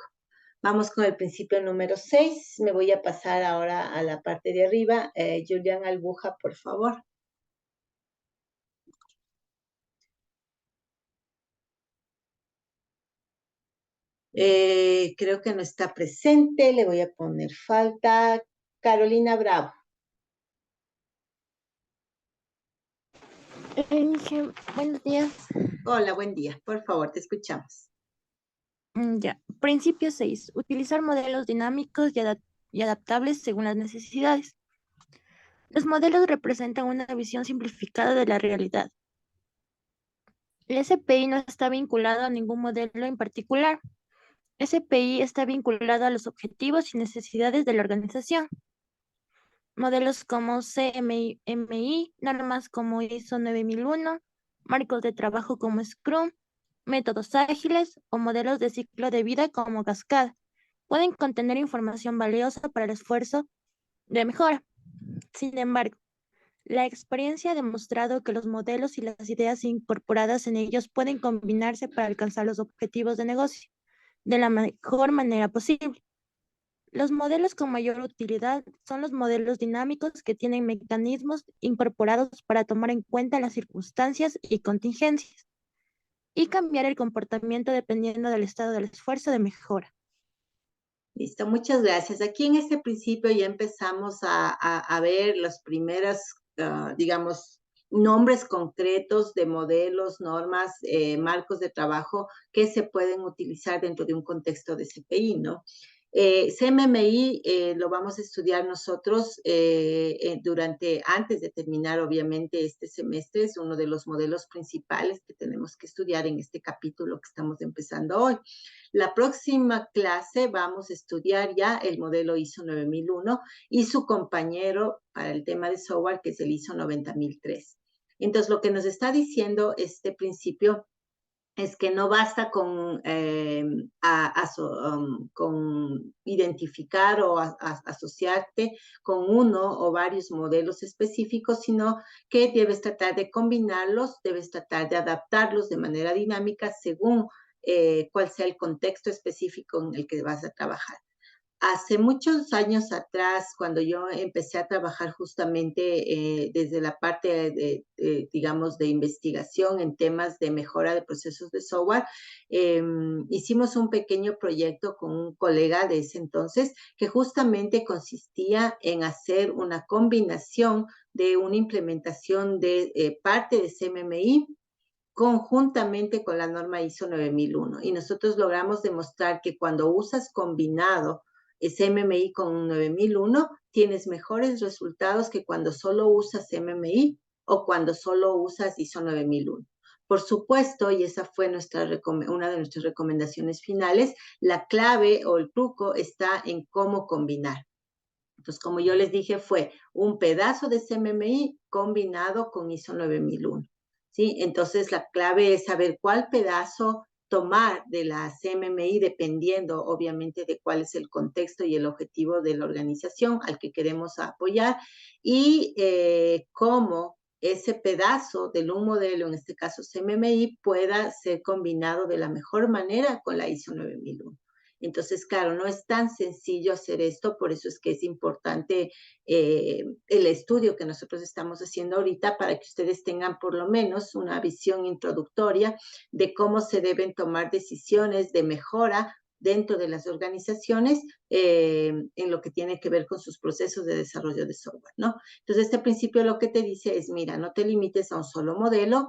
Vamos con el principio número 6. Me voy a pasar ahora a la parte de arriba. Julián Albuja, por favor. Creo que no está presente. Le voy a poner falta. Carolina Bravo. Buenos días. Hola, buen día. Por favor, te escuchamos. Ya. Principio 6. Utilizar modelos dinámicos y adaptables según las necesidades. Los modelos representan una visión simplificada de la realidad. El SPI no está vinculado a ningún modelo en particular. SPI está vinculado a los objetivos y necesidades de la organización. Modelos como CMMI, normas como ISO 9001, marcos de trabajo como Scrum, métodos ágiles o modelos de ciclo de vida como Cascada pueden contener información valiosa para el esfuerzo de mejora. Sin embargo, la experiencia ha demostrado que los modelos y las ideas incorporadas en ellos pueden combinarse para alcanzar los objetivos de negocio de la mejor manera posible. Los modelos con mayor utilidad son los modelos dinámicos que tienen mecanismos incorporados para tomar en cuenta las circunstancias y contingencias y cambiar el comportamiento dependiendo del estado del esfuerzo de mejora. Listo, muchas gracias. Aquí en este principio ya empezamos a ver los primeros, digamos, nombres concretos de modelos, normas, marcos de trabajo que se pueden utilizar dentro de un contexto de CPI, ¿no? CMMI lo vamos a estudiar nosotros antes de terminar, obviamente, este semestre. Es uno de los modelos principales que tenemos que estudiar en este capítulo que estamos empezando hoy. La próxima clase vamos a estudiar ya el modelo ISO 9001 y su compañero para el tema de software, que es el ISO 90003. Entonces, lo que nos está diciendo este principio es que no basta con identificar o asociarte con uno o varios modelos específicos, sino que debes tratar de combinarlos, debes tratar de adaptarlos de manera dinámica según cuál sea el contexto específico en el que vas a trabajar. Hace muchos años atrás, cuando yo empecé a trabajar justamente desde la parte digamos, de investigación en temas de mejora de procesos de software, hicimos un pequeño proyecto con un colega de ese entonces que justamente consistía en hacer una combinación de una implementación de parte de CMMI conjuntamente con la norma ISO 9001. Y nosotros logramos demostrar que cuando usas combinado CMMI con 9001, tienes mejores resultados que cuando solo usas CMMI o cuando solo usas ISO 9001. Por supuesto, y esa fue una de nuestras recomendaciones finales, la clave o el truco está en cómo combinar. Entonces, como yo les dije, fue un pedazo de CMMI combinado con ISO 9001. ¿Sí? Entonces, la clave es saber cuál pedazo tomar de la CMMI dependiendo, obviamente, de cuál es el contexto y el objetivo de la organización al que queremos apoyar y cómo ese pedazo de un modelo, en este caso CMMI, pueda ser combinado de la mejor manera con la ISO 9001. Entonces, claro, no es tan sencillo hacer esto, por eso es que es importante el estudio que nosotros estamos haciendo ahorita para que ustedes tengan por lo menos una visión introductoria de cómo se deben tomar decisiones de mejora dentro de las organizaciones en lo que tiene que ver con sus procesos de desarrollo de software, ¿no? Entonces, este principio lo que te dice es, mira, no te limites a un solo modelo,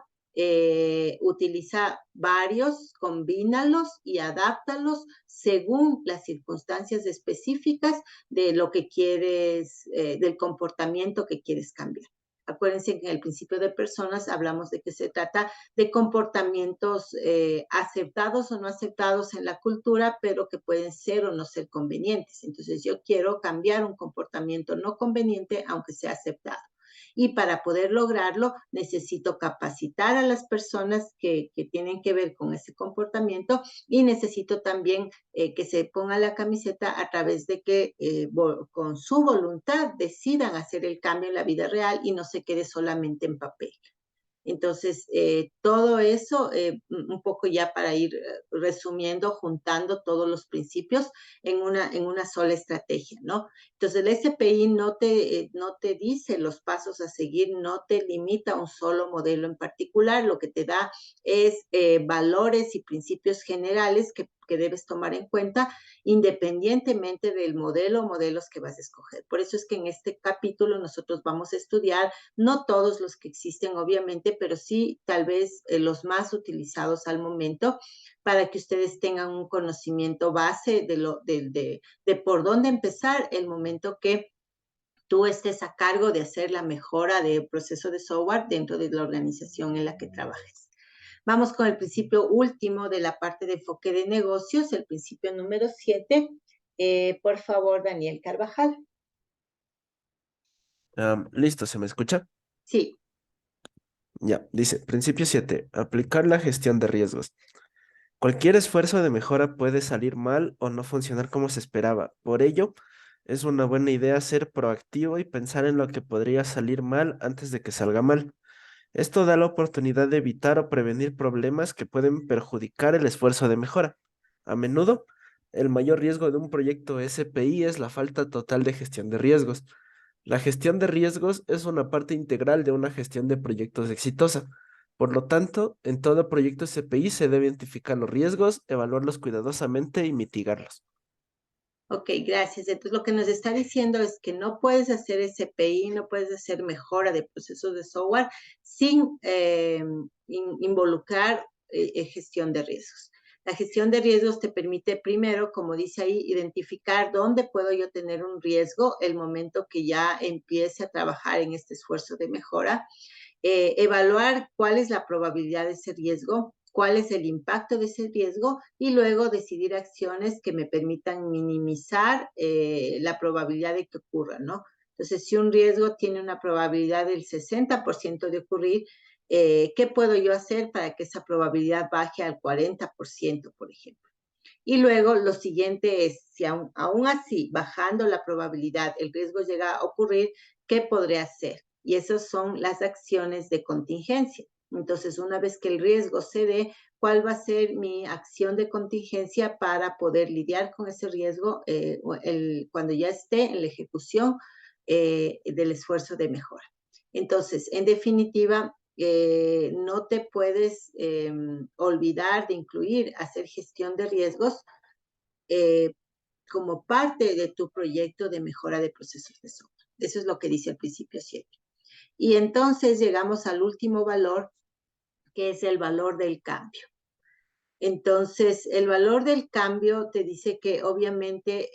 utiliza varios, combínalos y adáptalos según las circunstancias específicas de lo que quieres, del comportamiento que quieres cambiar. Acuérdense que en el principio de personas hablamos de que se trata de comportamientos aceptados o no aceptados en la cultura, pero que pueden ser o no ser convenientes. Entonces, yo quiero cambiar un comportamiento no conveniente, aunque sea aceptado. Y para poder lograrlo, necesito capacitar a las personas que tienen que ver con ese comportamiento y necesito también que se ponga la camiseta a través de que con su voluntad decidan hacer el cambio en la vida real y no se quede solamente en papel. Entonces, todo eso, un poco ya para ir resumiendo, juntando todos los principios en una sola estrategia, ¿no? Entonces, el SPI no te dice los pasos a seguir, no te limita a un solo modelo en particular, lo que te da es valores y principios generales que debes tomar en cuenta independientemente del modelo o modelos que vas a escoger. Por eso es que en este capítulo nosotros vamos a estudiar, no todos los que existen obviamente, pero sí tal vez los más utilizados al momento, para que ustedes tengan un conocimiento base de por dónde empezar el momento que tú estés a cargo de hacer la mejora del proceso de software dentro de la organización en la que trabajes. Vamos con el principio último de la parte de enfoque de negocios, el principio número 7. Por favor, Daniel Carvajal. Listo, ¿se me escucha? Sí. Ya, dice, principio 7, aplicar la gestión de riesgos. Cualquier esfuerzo de mejora puede salir mal o no funcionar como se esperaba. Por ello, es una buena idea ser proactivo y pensar en lo que podría salir mal antes de que salga mal. Esto da la oportunidad de evitar o prevenir problemas que pueden perjudicar el esfuerzo de mejora. A menudo, el mayor riesgo de un proyecto SPI es la falta total de gestión de riesgos. La gestión de riesgos es una parte integral de una gestión de proyectos exitosa. Por lo tanto, en todo proyecto SPI se debe identificar los riesgos, evaluarlos cuidadosamente y mitigarlos. Ok, gracias. Entonces, lo que nos está diciendo es que no puedes hacer SPI, no puedes hacer mejora de procesos de software sin involucrar gestión de riesgos. La gestión de riesgos te permite primero, como dice ahí, identificar dónde puedo yo tener un riesgo el momento que ya empiece a trabajar en este esfuerzo de mejora, evaluar cuál es la probabilidad de ese riesgo, cuál es el impacto de ese riesgo y luego decidir acciones que me permitan minimizar la probabilidad de que ocurra, ¿no? Entonces, si un riesgo tiene una probabilidad del 60% de ocurrir, ¿qué puedo yo hacer para que esa probabilidad baje al 40%, por ejemplo? Y luego lo siguiente es, si aún así, bajando la probabilidad, el riesgo llega a ocurrir, ¿qué podré hacer? Y esas son las acciones de contingencia. Entonces, una vez que el riesgo se dé, ¿cuál va a ser mi acción de contingencia para poder lidiar con ese riesgo cuando ya esté en la ejecución del esfuerzo de mejora? Entonces, en definitiva, no te puedes olvidar de incluir hacer gestión de riesgos como parte de tu proyecto de mejora de procesos de software. Eso es lo que dice el principio 7. Y entonces llegamos al último valor, que es el valor del cambio. Entonces, el valor del cambio te dice que obviamente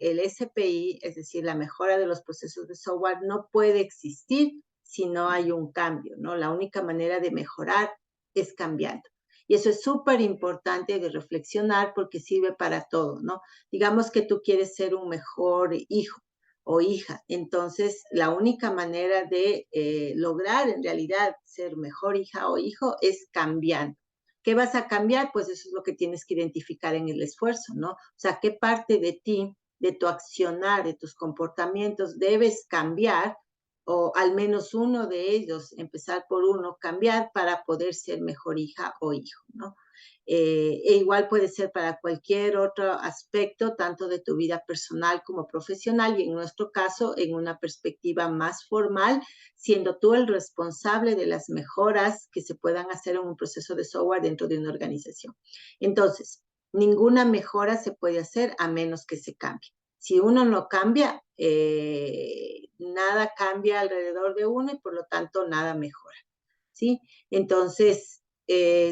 el SPI, es decir, la mejora de los procesos de software, no puede existir si no hay un cambio, ¿no? La única manera de mejorar es cambiando. Y eso es súper importante de reflexionar porque sirve para todo, ¿no? Digamos que tú quieres ser un mejor hijo o hija, entonces la única manera de lograr en realidad ser mejor hija o hijo es cambiando. ¿Qué vas a cambiar? Pues eso es lo que tienes que identificar en el esfuerzo, ¿no? O sea, ¿qué parte de ti, de tu accionar, de tus comportamientos debes cambiar? O al menos uno de ellos, empezar por uno, cambiar para poder ser mejor hija o hijo, ¿no? E igual puede ser para cualquier otro aspecto, tanto de tu vida personal como profesional, y en nuestro caso, en una perspectiva más formal, siendo tú el responsable de las mejoras que se puedan hacer en un proceso de software dentro de una organización. Entonces, ninguna mejora se puede hacer a menos que se cambie. Si uno no cambia, nada cambia alrededor de uno y por lo tanto nada mejora, ¿sí? Entonces,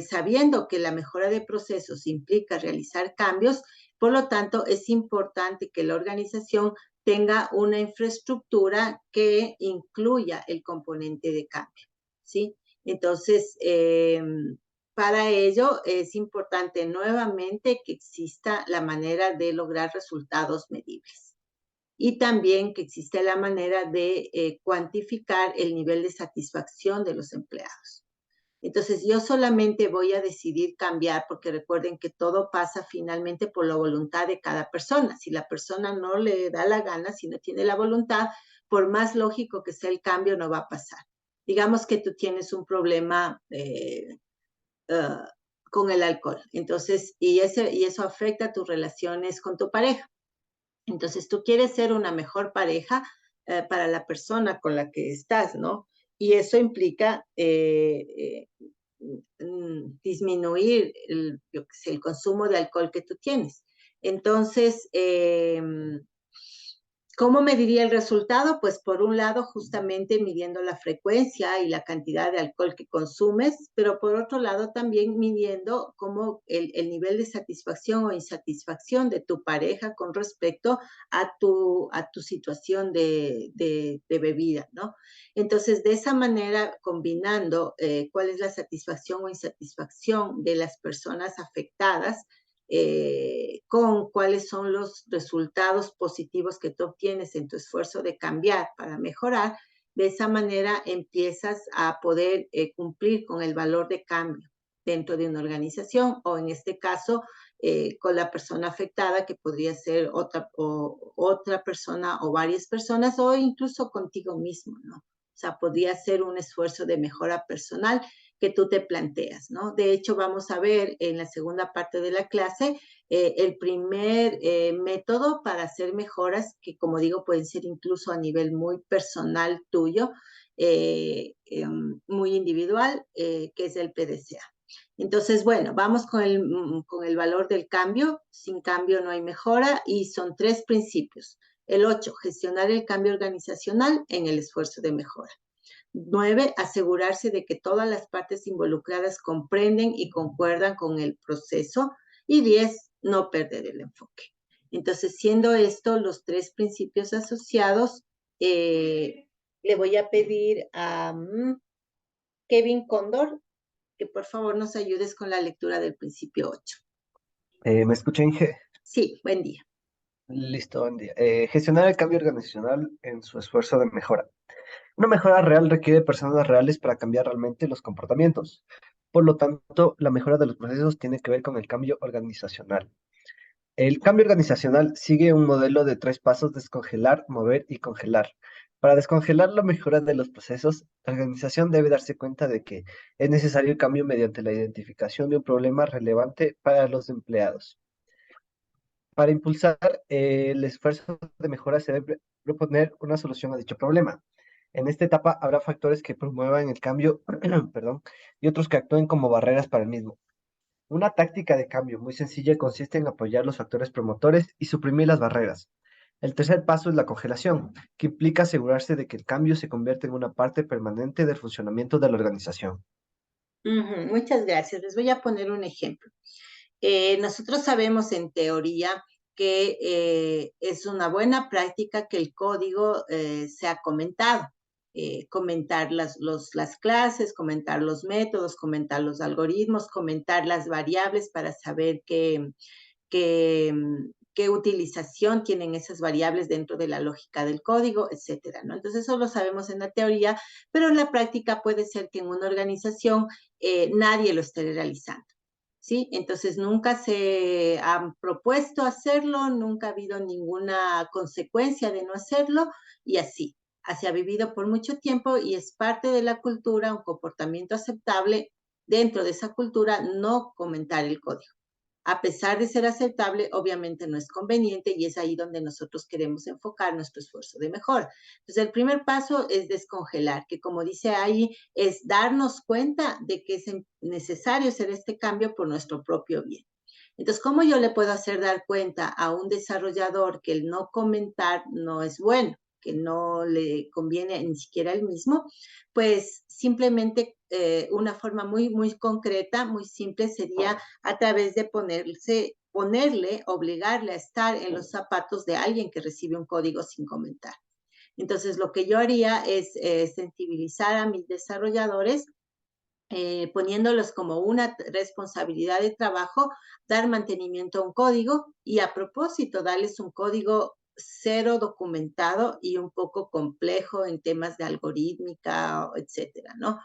sabiendo que la mejora de procesos implica realizar cambios, por lo tanto, es importante que la organización tenga una infraestructura que incluya el componente de cambio, ¿sí? Entonces, para ello es importante nuevamente que exista la manera de lograr resultados medibles y también que exista la manera de cuantificar el nivel de satisfacción de los empleados. Entonces, yo solamente voy a decidir cambiar porque recuerden que todo pasa finalmente por la voluntad de cada persona. Si la persona no le da la gana, si no tiene la voluntad, por más lógico que sea el cambio, no va a pasar. digamos que tú tienes un problema con el alcohol. Entonces, y eso afecta tus relaciones con tu pareja. Entonces, tú quieres ser una mejor pareja para la persona con la que estás, ¿no? Y eso implica disminuir el consumo de alcohol que tú tienes. Entonces, ¿cómo mediría el resultado? Pues por un lado, justamente midiendo la frecuencia y la cantidad de alcohol que consumes, pero por otro lado también midiendo cómo el nivel de satisfacción o insatisfacción de tu pareja con respecto a tu situación de bebida, ¿no? Entonces, de esa manera, combinando cuál es la satisfacción o insatisfacción de las personas afectadas, con cuáles son los resultados positivos que tú obtienes en tu esfuerzo de cambiar para mejorar, de esa manera empiezas a poder cumplir con el valor de cambio dentro de una organización o en este caso con la persona afectada que podría ser otra persona o varias personas o incluso contigo mismo, ¿no? O sea, podría ser un esfuerzo de mejora personal que tú te planteas, ¿no? De hecho, vamos a ver en la segunda parte de la clase el primer método para hacer mejoras que, como digo, pueden ser incluso a nivel muy personal tuyo, muy individual, que es el PDCA. Entonces, bueno, vamos con el valor del cambio. Sin cambio no hay mejora y son 3 principios. El 8, gestionar el cambio organizacional en el esfuerzo de mejora. 9, asegurarse de que todas las partes involucradas comprenden y concuerdan con el proceso. Y 10, no perder el enfoque. Entonces, siendo esto los 3 principios asociados, le voy a pedir a Kevin Cóndor que por favor nos ayudes con la lectura del principio 8. ¿Me escucha, Inge? Sí, buen día. Listo, buen día. Gestionar el cambio organizacional en su esfuerzo de mejora. Una mejora real requiere personas reales para cambiar realmente los comportamientos. Por lo tanto, la mejora de los procesos tiene que ver con el cambio organizacional. El cambio organizacional sigue un modelo de 3 pasos: descongelar, mover y congelar. Para descongelar la mejora de los procesos, la organización debe darse cuenta de que es necesario el cambio mediante la identificación de un problema relevante para los empleados. Para impulsar el esfuerzo de mejora se debe proponer una solución a dicho problema. En esta etapa habrá factores que promuevan el cambio, perdón, y otros que actúen como barreras para el mismo. Una táctica de cambio muy sencilla consiste en apoyar los factores promotores y suprimir las barreras. El tercer paso es la congelación, que implica asegurarse de que el cambio se convierta en una parte permanente del funcionamiento de la organización. Muchas gracias. Les voy a poner un ejemplo. Nosotros sabemos en teoría que es una buena práctica que el código sea comentado. Comentar las clases, comentar los métodos, comentar los algoritmos, comentar las variables para saber qué utilización tienen esas variables dentro de la lógica del código, etcétera, ¿no? Entonces, eso lo sabemos en la teoría, pero en la práctica puede ser que en una organización nadie lo esté realizando. ¿Sí? Entonces nunca se han propuesto hacerlo, nunca ha habido ninguna consecuencia de no hacerlo y así se ha vivido por mucho tiempo y es parte de la cultura, un comportamiento aceptable dentro de esa cultura no comentar el código. A pesar de ser aceptable, obviamente no es conveniente y es ahí donde nosotros queremos enfocar nuestro esfuerzo de mejora. Entonces, el primer paso es descongelar, que como dice ahí, es darnos cuenta de que es necesario hacer este cambio por nuestro propio bien. Entonces, ¿cómo yo le puedo hacer dar cuenta a un desarrollador que el no comentar no es bueno, que no le conviene ni siquiera a él mismo? Pues simplemente una forma muy, muy concreta, muy simple sería a través de ponerle, obligarle a estar en los zapatos de alguien que recibe un código sin comentar. Entonces, lo que yo haría es sensibilizar a mis desarrolladores poniéndolos como una responsabilidad de trabajo, dar mantenimiento a un código y a propósito, darles un código cero documentado y un poco complejo en temas de algorítmica, etcétera, ¿no?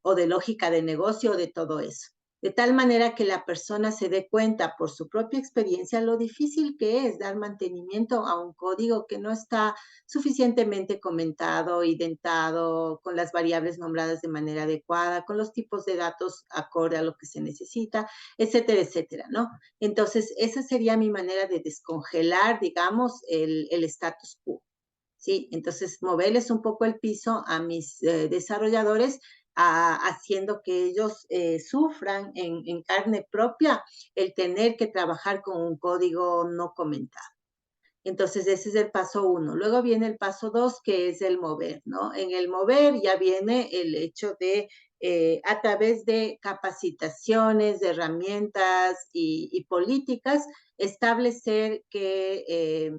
O de lógica de negocio o de todo eso. de tal manera que la persona se dé cuenta por su propia experiencia lo difícil que es dar mantenimiento a un código que no está suficientemente comentado, identado, con las variables nombradas de manera adecuada, con los tipos de datos acorde a lo que se necesita, etcétera, etcétera, ¿no? Entonces, esa sería mi manera de descongelar, digamos, el status quo. ¿Sí? Entonces, moverles un poco el piso a mis desarrolladores, haciendo que ellos sufran en carne propia el tener que trabajar con un código no comentado. Entonces, ese es el paso 1. Luego viene el paso 2, que es el mover, ¿no? En el mover ya viene el hecho de, a través de capacitaciones, de herramientas y políticas, establecer que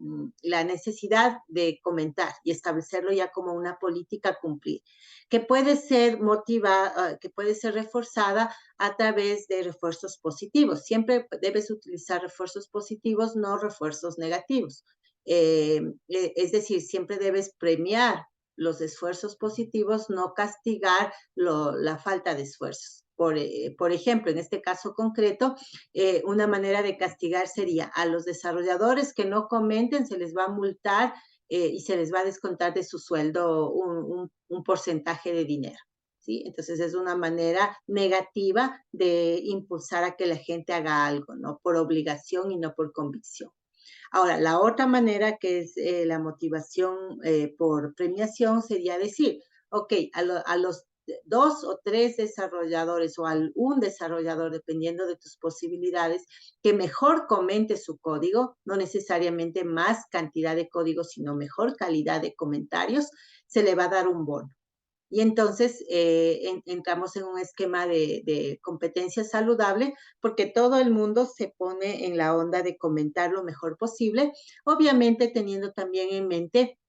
la necesidad de comentar y establecerlo ya como una política a cumplir, que puede ser motivada, que puede ser reforzada a través de refuerzos positivos. Siempre debes utilizar refuerzos positivos, no refuerzos negativos. Es decir, siempre debes premiar los esfuerzos positivos, no castigar la falta de esfuerzos. Por ejemplo, en este caso concreto, una manera de castigar sería a los desarrolladores que no comenten, se les va a multar y se les va a descontar de su sueldo un porcentaje de dinero. ¿Sí? Entonces es una manera negativa de impulsar a que la gente haga algo, ¿no? Por obligación y no por convicción. Ahora, la otra manera que es la motivación por premiación sería decir, ok, a los 2 o 3 desarrolladores o a un desarrollador, dependiendo de tus posibilidades, que mejor comente su código, no necesariamente más cantidad de código, sino mejor calidad de comentarios, se le va a dar un bono. Y entonces entramos en un esquema de competencia saludable porque todo el mundo se pone en la onda de comentar lo mejor posible, obviamente teniendo también en mente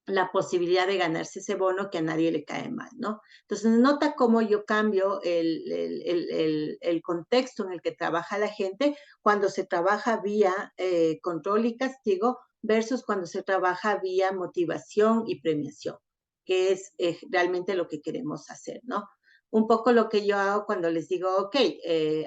la posibilidad de ganarse ese bono que a nadie le cae mal, ¿no? Entonces, nota cómo yo cambio el contexto en el que trabaja la gente cuando se trabaja vía control y castigo versus cuando se trabaja vía motivación y premiación, que es realmente lo que queremos hacer, ¿no? Un poco lo que yo hago cuando les digo, ok,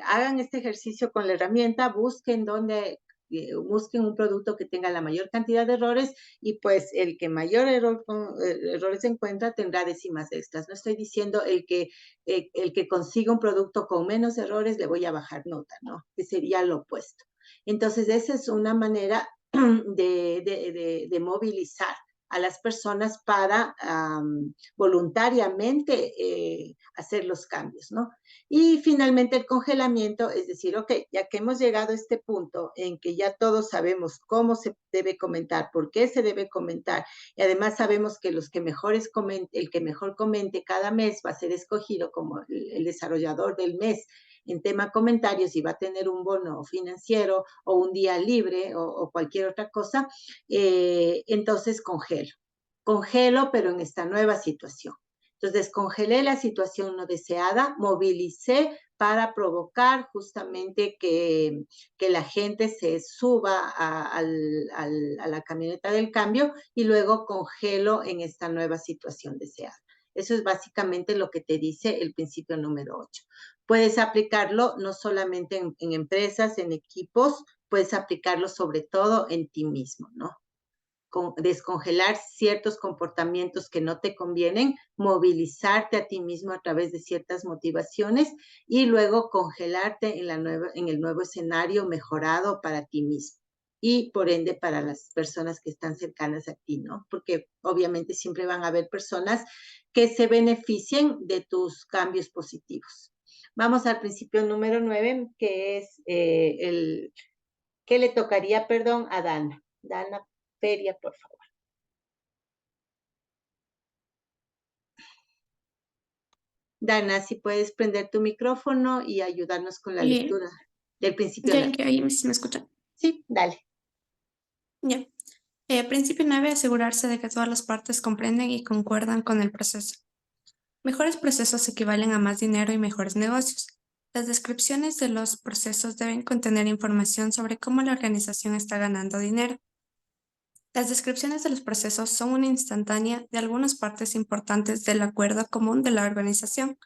hagan este ejercicio con la herramienta, busquen un producto que tenga la mayor cantidad de errores y pues el que mayor errores encuentra tendrá décimas extras. No estoy diciendo el que consiga un producto con menos errores le voy a bajar nota, ¿no? Que sería lo opuesto. Entonces, esa es una manera de movilizar a las personas para voluntariamente hacer los cambios, ¿no? Y finalmente el congelamiento, es decir, ok, ya que hemos llegado a este punto en que ya todos sabemos cómo se debe comentar, por qué se debe comentar, y además sabemos que el que mejor comente cada mes va a ser escogido como el desarrollador del mes en tema comentarios y va a tener un bono financiero o un día libre o cualquier otra cosa, entonces congelo, pero en esta nueva situación. Entonces, descongelé la situación no deseada, movilicé para provocar justamente que la gente se suba a la camioneta del cambio y luego congelo en esta nueva situación deseada. Eso es básicamente lo que te dice el principio número 8. Puedes aplicarlo no solamente en empresas, en equipos, puedes aplicarlo sobre todo en ti mismo, ¿no? Descongelar ciertos comportamientos que no te convienen, movilizarte a ti mismo a través de ciertas motivaciones y luego congelarte en el nuevo escenario mejorado para ti mismo y por ende para las personas que están cercanas a ti, ¿no? Porque obviamente siempre van a haber personas que se beneficien de tus cambios positivos. Vamos al principio número 9, que es ¿qué le tocaría, perdón, a Dana? Dana Feria, por favor. Dana, si puedes prender tu micrófono y ayudarnos con la lectura del principio 9. Ya, ahí sí me escuchan. Sí, dale. Ya. Principio 9, asegurarse de que todas las partes comprenden y concuerdan con el proceso. Mejores procesos equivalen a más dinero y mejores negocios. Las descripciones de los procesos deben contener información sobre cómo la organización está ganando dinero. Las descripciones de los procesos son una instantánea de algunas partes importantes del acuerdo común de la organización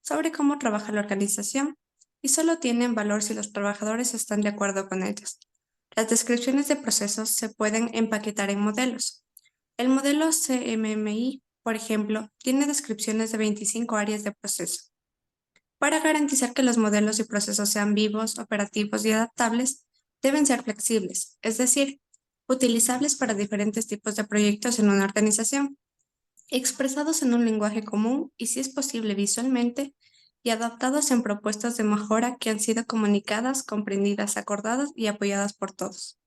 sobre cómo trabaja la organización y solo tienen valor si los trabajadores están de acuerdo con ellos. Las descripciones de procesos se pueden empaquetar en modelos. El modelo CMMI, por ejemplo, tiene descripciones de 25 áreas de proceso. Para garantizar que los modelos y procesos sean vivos, operativos y adaptables, deben ser flexibles, es decir, utilizables para diferentes tipos de proyectos en una organización, expresados en un lenguaje común y, si es posible, visualmente, y adaptados en propuestas de mejora que han sido comunicadas, comprendidas, acordadas y apoyadas por todos.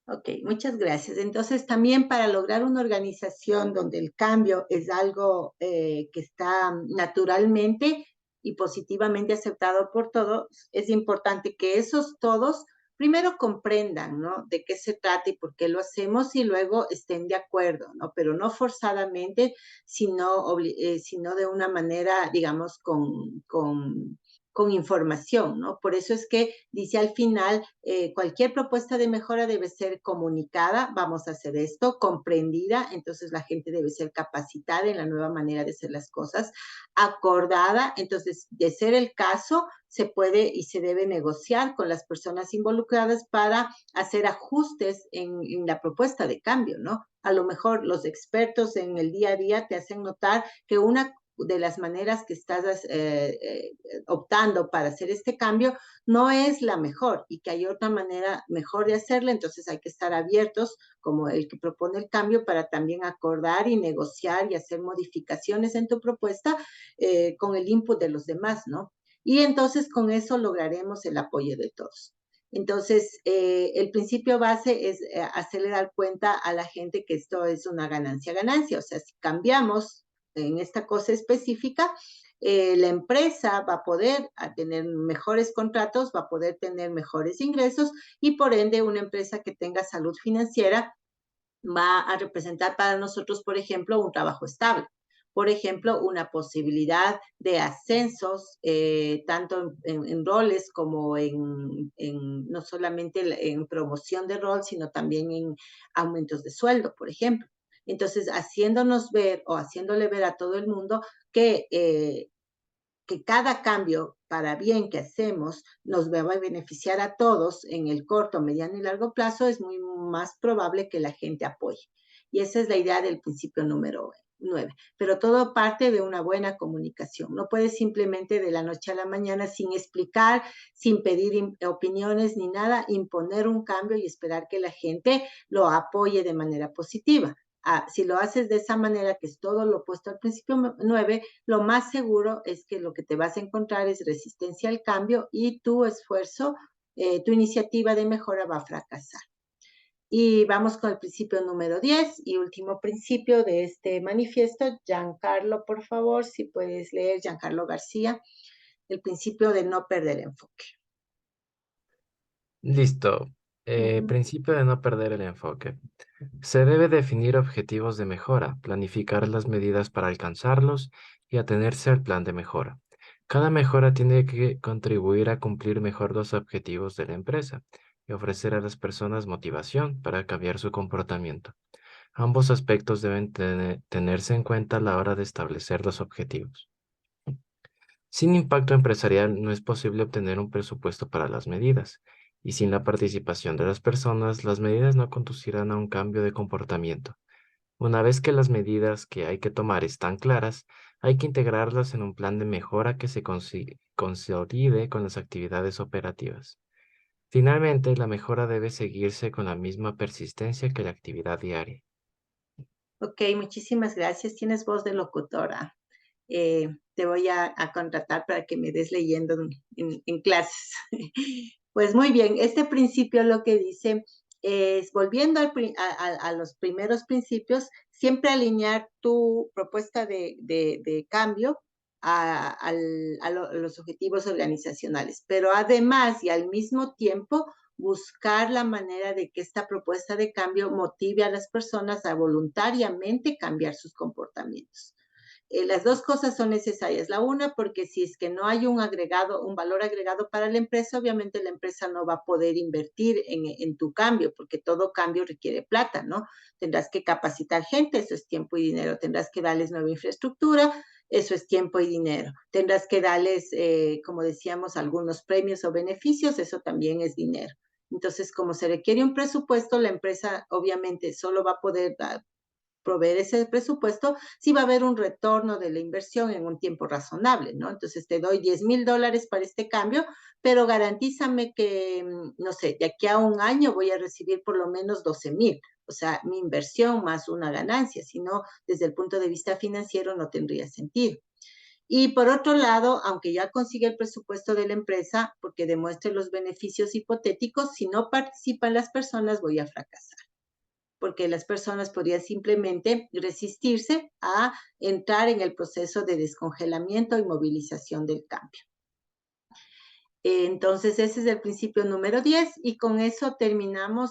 Ok, muchas gracias. Entonces, también para lograr una organización donde el cambio es algo que está naturalmente y positivamente aceptado por todos, es importante que esos todos primero comprendan, ¿no? De qué se trata y por qué lo hacemos y luego estén de acuerdo, ¿no? Pero no forzadamente, sino de una manera, digamos, con información, ¿no? Por eso es que dice al final, cualquier propuesta de mejora debe ser comunicada, vamos a hacer esto, comprendida, entonces la gente debe ser capacitada en la nueva manera de hacer las cosas, acordada, entonces de ser el caso, se puede y se debe negociar con las personas involucradas para hacer ajustes en la propuesta de cambio, ¿no? A lo mejor los expertos en el día a día te hacen notar que una de las maneras que estás optando para hacer este cambio no es la mejor y que hay otra manera mejor de hacerla, entonces hay que estar abiertos como el que propone el cambio para también acordar y negociar y hacer modificaciones en tu propuesta con el input de los demás, ¿no? Y entonces con eso lograremos el apoyo de todos. Entonces, el principio base es hacerle dar cuenta a la gente que esto es una ganancia-ganancia, o sea, si cambiamos en esta cosa específica, la empresa va a poder tener mejores contratos, va a poder tener mejores ingresos y por ende una empresa que tenga salud financiera va a representar para nosotros, por ejemplo, un trabajo estable. Por ejemplo, una posibilidad de ascensos, tanto en roles como no solamente en promoción de rol, sino también en aumentos de sueldo, por ejemplo. Entonces, haciéndonos ver o haciéndole ver a todo el mundo que cada cambio para bien que hacemos nos va a beneficiar a todos en el corto, mediano y largo plazo, es muy más probable que la gente apoye. Y esa es la idea del principio número 9. Pero todo parte de una buena comunicación. No puedes simplemente de la noche a la mañana, sin explicar, sin pedir opiniones ni nada, imponer un cambio y esperar que la gente lo apoye de manera positiva. Si lo haces de esa manera, que es todo lo opuesto al principio 9, lo más seguro es que lo que te vas a encontrar es resistencia al cambio y tu esfuerzo, tu iniciativa de mejora va a fracasar. Y vamos con el principio número 10 y último principio de este manifiesto. Giancarlo, por favor, si puedes leer, Giancarlo García, el principio de no perder enfoque. Listo. Principio de no perder el enfoque. Se debe definir objetivos de mejora, planificar las medidas para alcanzarlos y atenerse al plan de mejora. Cada mejora tiene que contribuir a cumplir mejor los objetivos de la empresa y ofrecer a las personas motivación para cambiar su comportamiento. Ambos aspectos deben tenerse en cuenta a la hora de establecer los objetivos. Sin impacto empresarial no es posible obtener un presupuesto para las medidas, y sin la participación de las personas, las medidas no conducirán a un cambio de comportamiento. Una vez que las medidas que hay que tomar están claras, hay que integrarlas en un plan de mejora que se consolide con las actividades operativas. Finalmente, la mejora debe seguirse con la misma persistencia que la actividad diaria. Ok, muchísimas gracias. Tienes voz de locutora. Te voy a contratar para que me des leyendo en clases. Pues muy bien, este principio lo que dice es, volviendo a los primeros principios, siempre alinear tu propuesta de cambio a los objetivos organizacionales, pero además y al mismo tiempo buscar la manera de que esta propuesta de cambio motive a las personas a voluntariamente cambiar sus comportamientos. Las dos cosas son necesarias. La una, porque si es que no hay un valor agregado para la empresa, obviamente la empresa no va a poder invertir en tu cambio, porque todo cambio requiere plata, ¿no? Tendrás que capacitar gente, eso es tiempo y dinero, tendrás que darles nueva infraestructura, eso es tiempo y dinero. Tendrás que darles, como decíamos, algunos premios o beneficios, eso también es dinero. Entonces, como se requiere un presupuesto, la empresa obviamente solo va a poder proveer ese presupuesto si va a haber un retorno de la inversión en un tiempo razonable, ¿no? Entonces te doy $10,000 para este cambio, pero garantízame que, no sé, de aquí a un año voy a recibir por lo menos 12,000. O sea, mi inversión más una ganancia, si no, desde el punto de vista financiero no tendría sentido. Y por otro lado, aunque ya consigue el presupuesto de la empresa, porque demuestre los beneficios hipotéticos, si no participan las personas, voy a fracasar. Porque las personas podrían simplemente resistirse a entrar en el proceso de descongelamiento y movilización del cambio. Entonces, ese es el principio número 10 y con eso terminamos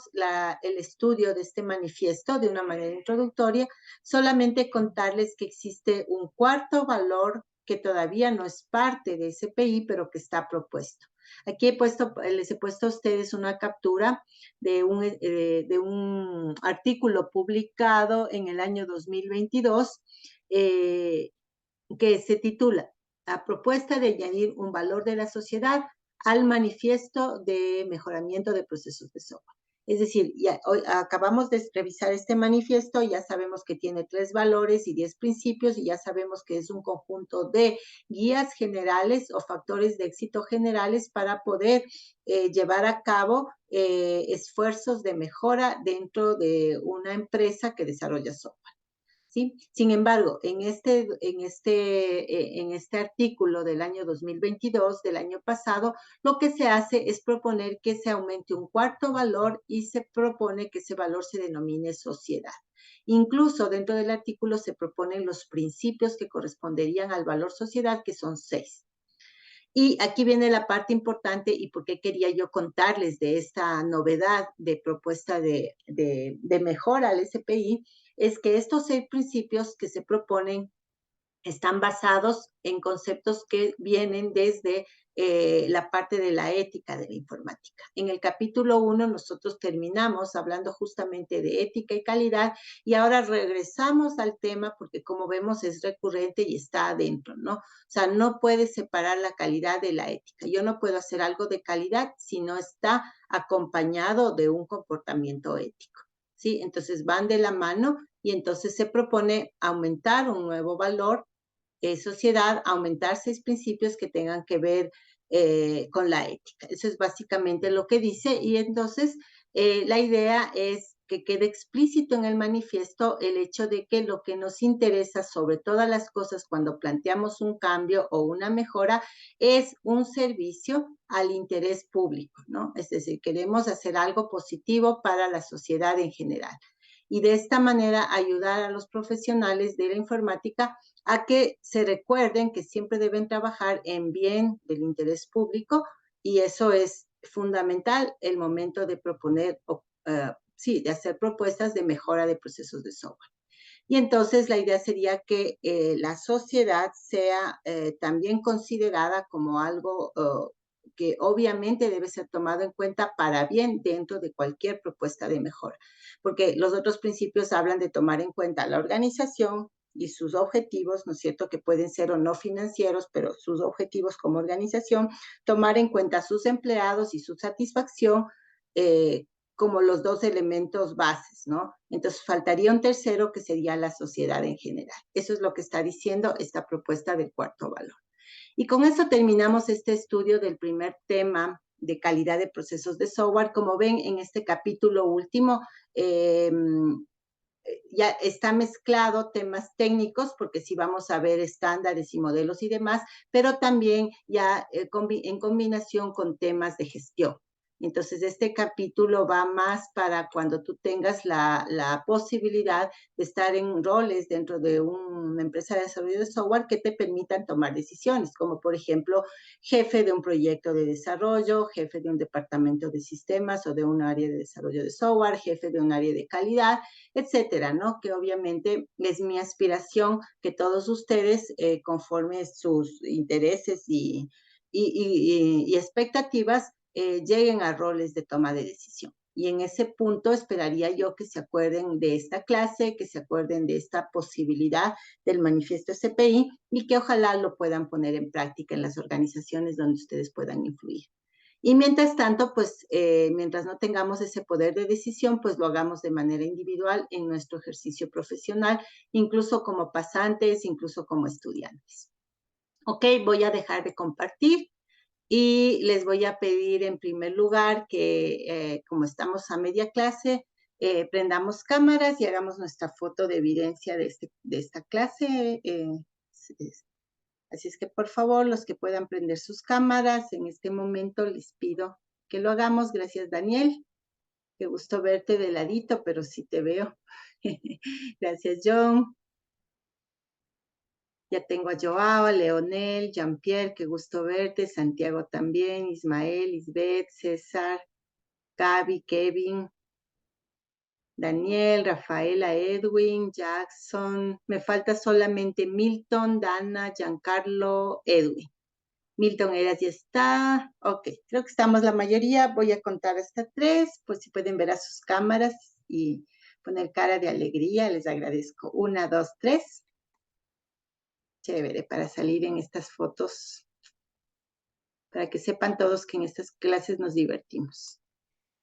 el estudio de este manifiesto de una manera introductoria. Solamente contarles que existe un cuarto valor que todavía no es parte de SPI, pero que está propuesto. Aquí les he puesto a ustedes una captura de un artículo publicado en el año 2022 que se titula "La propuesta de añadir un valor de la sociedad al manifiesto de mejoramiento de procesos de software". Es decir, ya hoy acabamos de revisar este manifiesto, ya sabemos que tiene 3 valores y 10 principios, y ya sabemos que es un conjunto de guías generales o factores de éxito generales para poder llevar a cabo esfuerzos de mejora dentro de una empresa que desarrolla software. ¿Sí? Sin embargo, en este artículo del año 2022, del año pasado, lo que se hace es proponer que se aumente un cuarto valor y se propone que ese valor se denomine sociedad. Incluso dentro del artículo se proponen los principios que corresponderían al valor sociedad, que son 6. Y aquí viene la parte importante y por qué quería yo contarles de esta novedad de propuesta de mejora al SPI, es que estos 6 principios que se proponen están basados en conceptos que vienen desde la parte de la ética de la informática. En el capítulo 1 nosotros terminamos hablando justamente de ética y calidad y ahora regresamos al tema porque como vemos es recurrente y está adentro, ¿no? O sea, no puedes separar la calidad de la ética. Yo no puedo hacer algo de calidad si no está acompañado de un comportamiento ético, ¿sí? Entonces van de la mano y entonces se propone aumentar un nuevo valor sociedad, aumentar 6 principios que tengan que ver con la ética. Eso es básicamente lo que dice y entonces la idea es que quede explícito en el manifiesto el hecho de que lo que nos interesa sobre todas las cosas cuando planteamos un cambio o una mejora es un servicio al interés público, ¿no? Es decir, queremos hacer algo positivo para la sociedad en general. Y de esta manera ayudar a los profesionales de la informática a que se recuerden que siempre deben trabajar en bien del interés público y eso es fundamental el momento de proponer, de hacer propuestas de mejora de procesos de software. Y entonces la idea sería que la sociedad sea también considerada como algo que obviamente debe ser tomado en cuenta para bien dentro de cualquier propuesta de mejora. Porque los otros principios hablan de tomar en cuenta la organización y sus objetivos, ¿no es cierto?, que pueden ser o no financieros, pero sus objetivos como organización, tomar en cuenta a sus empleados y su satisfacción como los 2 elementos bases, ¿no? Entonces faltaría un tercero que sería la sociedad en general. Eso es lo que está diciendo esta propuesta del cuarto valor. Y con eso terminamos este estudio del primer tema de calidad de procesos de software. Como ven en este capítulo último, ya está mezclado temas técnicos, porque sí vamos a ver estándares y modelos y demás, pero también ya en combinación con temas de gestión. Entonces, este capítulo va más para cuando tú tengas la posibilidad de estar en roles dentro de una empresa de desarrollo de software que te permitan tomar decisiones, como por ejemplo, jefe de un proyecto de desarrollo, jefe de un departamento de sistemas o de un área de desarrollo de software, jefe de un área de calidad, etcétera, ¿no? Que obviamente es mi aspiración que todos ustedes, conforme sus intereses y expectativas, lleguen a roles de toma de decisión. Y en ese punto esperaría yo que se acuerden de esta clase, que se acuerden de esta posibilidad del manifiesto SPI y que ojalá lo puedan poner en práctica en las organizaciones donde ustedes puedan influir. Y mientras tanto, pues, mientras no tengamos ese poder de decisión, pues lo hagamos de manera individual en nuestro ejercicio profesional, incluso como pasantes, incluso como estudiantes. Ok, voy a dejar de compartir. Y les voy a pedir en primer lugar que, como estamos a media clase, prendamos cámaras y hagamos nuestra foto de evidencia de esta clase. Así es que, por favor, los que puedan prender sus cámaras, en este momento les pido que lo hagamos. Gracias, Daniel. Qué gusto verte de ladito, pero sí te veo. Gracias, John. Ya tengo a Joao, a Leonel, Jean-Pierre, qué gusto verte, Santiago también, Ismael, Isbeth, César, Gaby, Kevin, Daniel, Rafaela, Edwin, Jackson. Me falta solamente Milton, Dana, Giancarlo, Edwin. Milton Eras ya está. Ok, creo que estamos la mayoría. Voy a contar hasta 3, pues si pueden ver a sus cámaras y poner cara de alegría, les agradezco. 1, 2, 3. Chévere, para salir en estas fotos, para que sepan todos que en estas clases nos divertimos.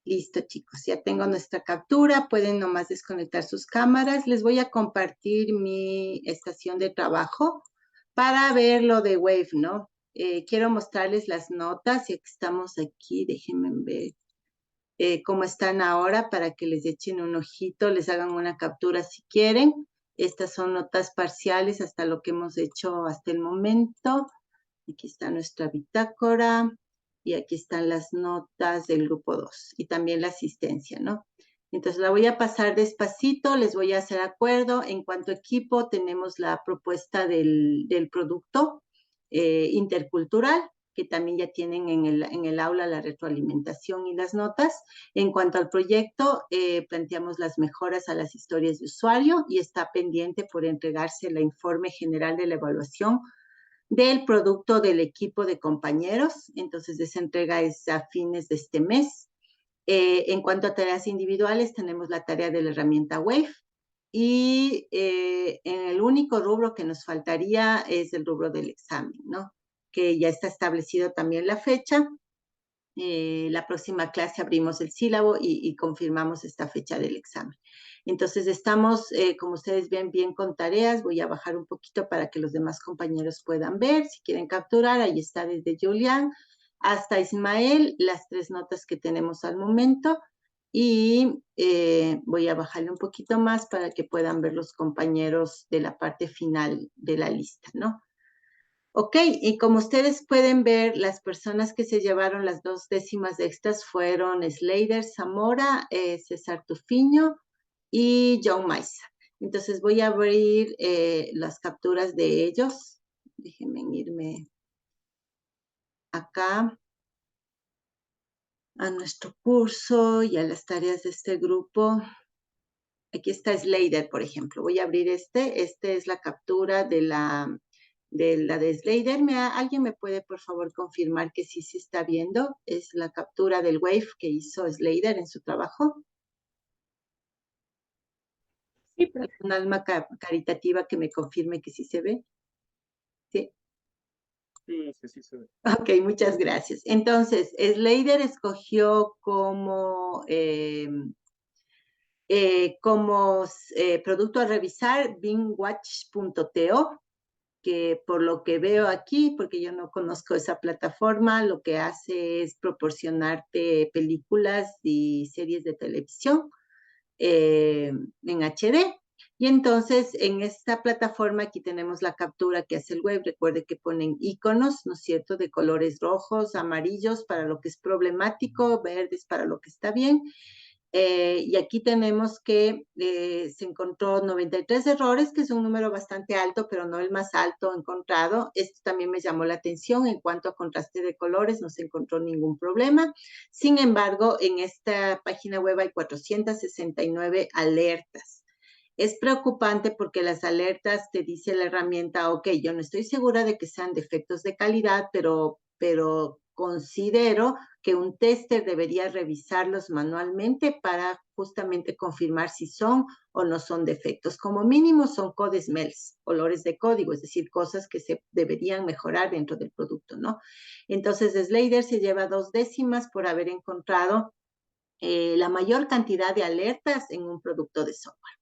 Listo, chicos, ya tengo nuestra captura, pueden nomás desconectar sus cámaras. Les voy a compartir mi estación de trabajo para ver lo de Wave, ¿no? Quiero mostrarles las notas, ya que estamos aquí, déjenme ver cómo están ahora para que les echen un ojito, les hagan una captura si quieren. Estas son notas parciales hasta lo que hemos hecho hasta el momento. Aquí está nuestra bitácora y aquí están las notas del grupo 2 y también la asistencia, ¿no? Entonces la voy a pasar despacito, les voy a hacer acuerdo. En cuanto a equipo, tenemos la propuesta del producto intercultural, que también ya tienen en el aula la retroalimentación y las notas. En cuanto al proyecto, planteamos las mejoras a las historias de usuario y está pendiente por entregarse el informe general de la evaluación del producto del equipo de compañeros. Entonces, esa entrega es a fines de este mes. En cuanto a tareas individuales, tenemos la tarea de la herramienta Wave. Y en el único rubro que nos faltaría es el rubro del examen, ¿no? Que ya está establecido también la fecha. La próxima clase abrimos el sílabo y confirmamos esta fecha del examen. Entonces estamos, como ustedes ven, bien con tareas. Voy a bajar un poquito para que los demás compañeros puedan ver. Si quieren capturar, ahí está desde Julián hasta Ismael, las 3 notas que tenemos al momento. Y voy a bajarle un poquito más para que puedan ver los compañeros de la parte final de la lista, ¿no? Ok, y como ustedes pueden ver, las personas que se llevaron las 2 décimas extras fueron Slater Zamora, César Tufiño y John Maiza. Entonces voy a abrir las capturas de ellos. Déjenme irme acá a nuestro curso y a las tareas de este grupo. Aquí está Slater, por ejemplo. Voy a abrir este. Esta es la captura de la de Slater. ¿Alguien me puede, por favor, confirmar que sí se está viendo? Es la captura del Wave que hizo Slater en su trabajo. Sí, pero un alma caritativa que me confirme que sí se ve. Sí. Sí se ve. Ok, muchas gracias. Entonces, Slater escogió como producto a revisar bingwatch.to, que por lo que veo aquí, porque yo no conozco esa plataforma, lo que hace es proporcionarte películas y series de televisión en HD. Y entonces en esta plataforma aquí tenemos la captura que hace el web. Recuerde que ponen iconos, ¿no es cierto?, de colores rojos, amarillos para lo que es problemático, verdes para lo que está bien. Y aquí tenemos que se encontró 93 errores, que es un número bastante alto, pero no el más alto encontrado. Esto también me llamó la atención. En cuanto a contraste de colores, no se encontró ningún problema. Sin embargo, en esta página web hay 469 alertas. Es preocupante porque las alertas te dice la herramienta, ok, yo no estoy segura de que sean defectos de calidad, pero considero que un tester debería revisarlos manualmente para justamente confirmar si son o no son defectos. Como mínimo son code smells, olores de código, es decir, cosas que se deberían mejorar dentro del producto, ¿no? Entonces, Slader se lleva 2 décimas por haber encontrado la mayor cantidad de alertas en un producto de software.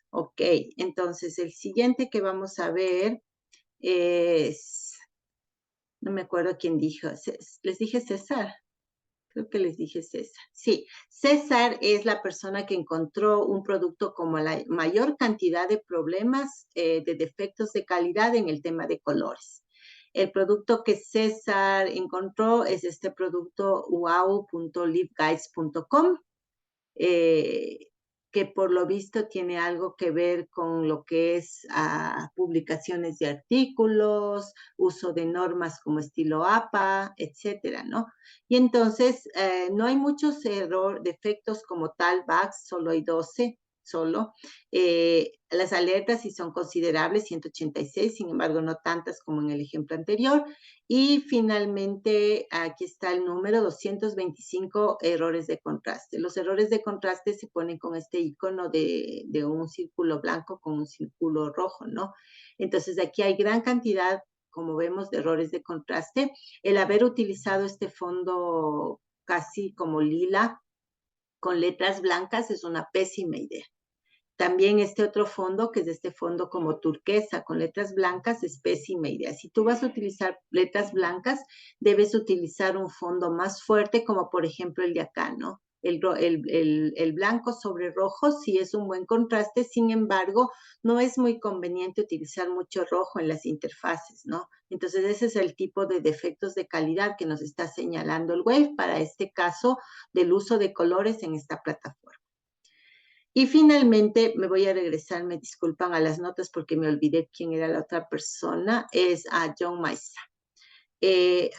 Ok, entonces el siguiente que vamos a ver es, no me acuerdo quién dijo, les dije César. Creo que les dije César. Sí, César es la persona que encontró un producto como la mayor cantidad de problemas de defectos de calidad en el tema de colores. El producto que César encontró es este producto wow.libguides.com, que por lo visto tiene algo que ver con lo que es publicaciones de artículos, uso de normas como estilo APA, etcétera, ¿no? Y entonces no hay muchos defectos como tal, bugs, solo hay 12, solo. Las alertas sí son considerables, 186, sin embargo no tantas como en el ejemplo anterior. Y finalmente aquí está el número 225 errores de contraste. Los errores de contraste se ponen con este icono de un círculo blanco con un círculo rojo, ¿no? Entonces aquí hay gran cantidad, como vemos, de errores de contraste. El haber utilizado este fondo casi como lila con letras blancas es una pésima idea. También este otro fondo, que es este fondo como turquesa con letras blancas, es pésima idea. Si tú vas a utilizar letras blancas, debes utilizar un fondo más fuerte, como por ejemplo el de acá, ¿no? El blanco sobre rojo sí es un buen contraste, sin embargo, no es muy conveniente utilizar mucho rojo en las interfaces, ¿no? Entonces, ese es el tipo de defectos de calidad que nos está señalando el Wave para este caso del uso de colores en esta plataforma. Y finalmente, me voy a regresar, me disculpan, a las notas porque me olvidé quién era la otra persona, es a John Maisa.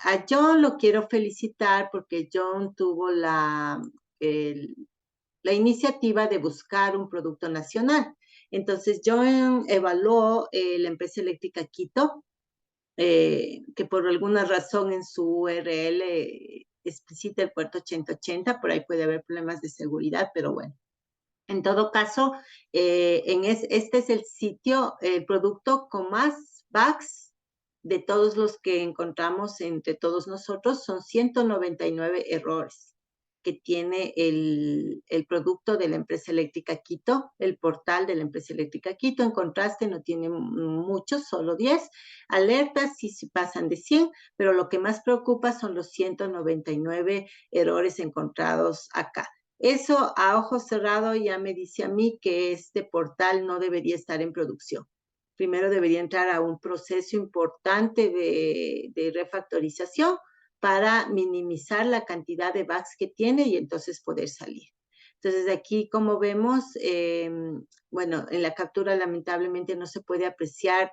A John lo quiero felicitar porque John tuvo la iniciativa de buscar un producto nacional. Entonces, John evaluó la empresa eléctrica Quito, que por alguna razón en su URL explicita el puerto 8080, por ahí puede haber problemas de seguridad, pero bueno. En todo caso, este es el sitio, el producto con más bugs de todos los que encontramos entre todos nosotros. Son 199 errores que tiene el producto de la empresa eléctrica Quito, el portal de la empresa eléctrica Quito. En contraste, no tiene muchos, solo 10. Alertas sí pasan de 100, pero lo que más preocupa son los 199 errores encontrados acá. Eso a ojo cerrado ya me dice a mí que este portal no debería estar en producción. Primero debería entrar a un proceso importante de refactorización para minimizar la cantidad de bugs que tiene y entonces poder salir. Entonces aquí, como vemos, bueno, en la captura lamentablemente no se puede apreciar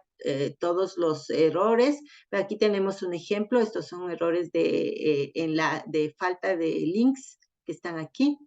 todos los errores, pero aquí tenemos un ejemplo. Estos son errores de falta de links que están aquí,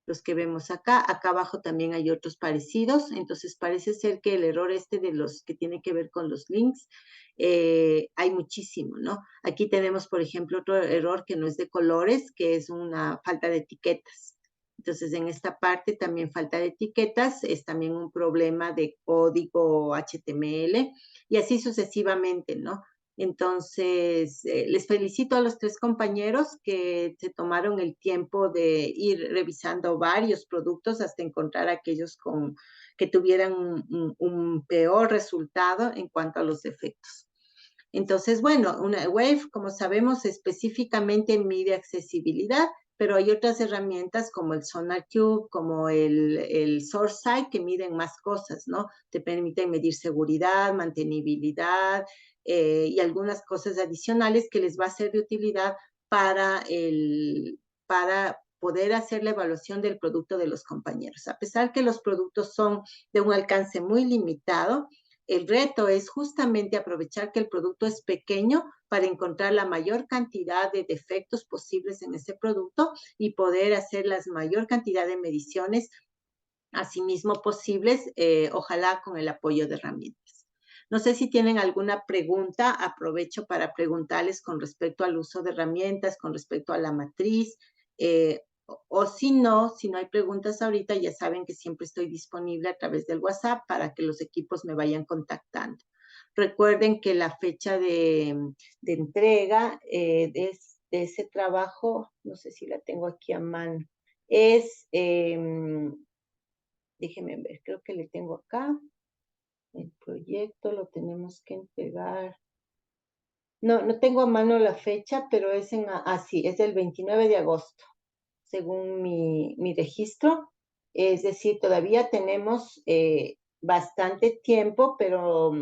los que vemos acá. Acá abajo también hay otros parecidos. Entonces parece ser que el error de los que tiene que ver con los links, hay muchísimo, ¿no? Aquí tenemos, por ejemplo, otro error que no es de colores, que es una falta de etiquetas. Entonces, en esta parte también falta de etiquetas, es también un problema de código HTML y así sucesivamente, ¿no? Entonces, les felicito a los 3 compañeros que se tomaron el tiempo de ir revisando varios productos hasta encontrar aquellos que tuvieran un peor resultado en cuanto a los defectos. Entonces, bueno, una Wave, como sabemos, específicamente mide accesibilidad, pero hay otras herramientas como el SonarQube, como el SourceSight, que miden más cosas, ¿no? Te permiten medir seguridad, mantenibilidad y algunas cosas adicionales que les va a ser de utilidad para poder hacer la evaluación del producto de los compañeros. A pesar que los productos son de un alcance muy limitado, el reto es justamente aprovechar que el producto es pequeño para encontrar la mayor cantidad de defectos posibles en ese producto y poder hacer la mayor cantidad de mediciones asimismo posibles, ojalá con el apoyo de herramientas. No sé si tienen alguna pregunta, aprovecho para preguntarles con respecto al uso de herramientas, con respecto a la matriz, o si no hay preguntas ahorita, ya saben que siempre estoy disponible a través del WhatsApp para que los equipos me vayan contactando. Recuerden que la fecha de entrega de ese trabajo, no sé si la tengo aquí a mano, es, déjenme ver, creo que le tengo acá. El proyecto lo tenemos que entregar. No tengo a mano la fecha, pero es sí, es el 29 de agosto, según mi registro. Es decir, todavía tenemos bastante tiempo, pero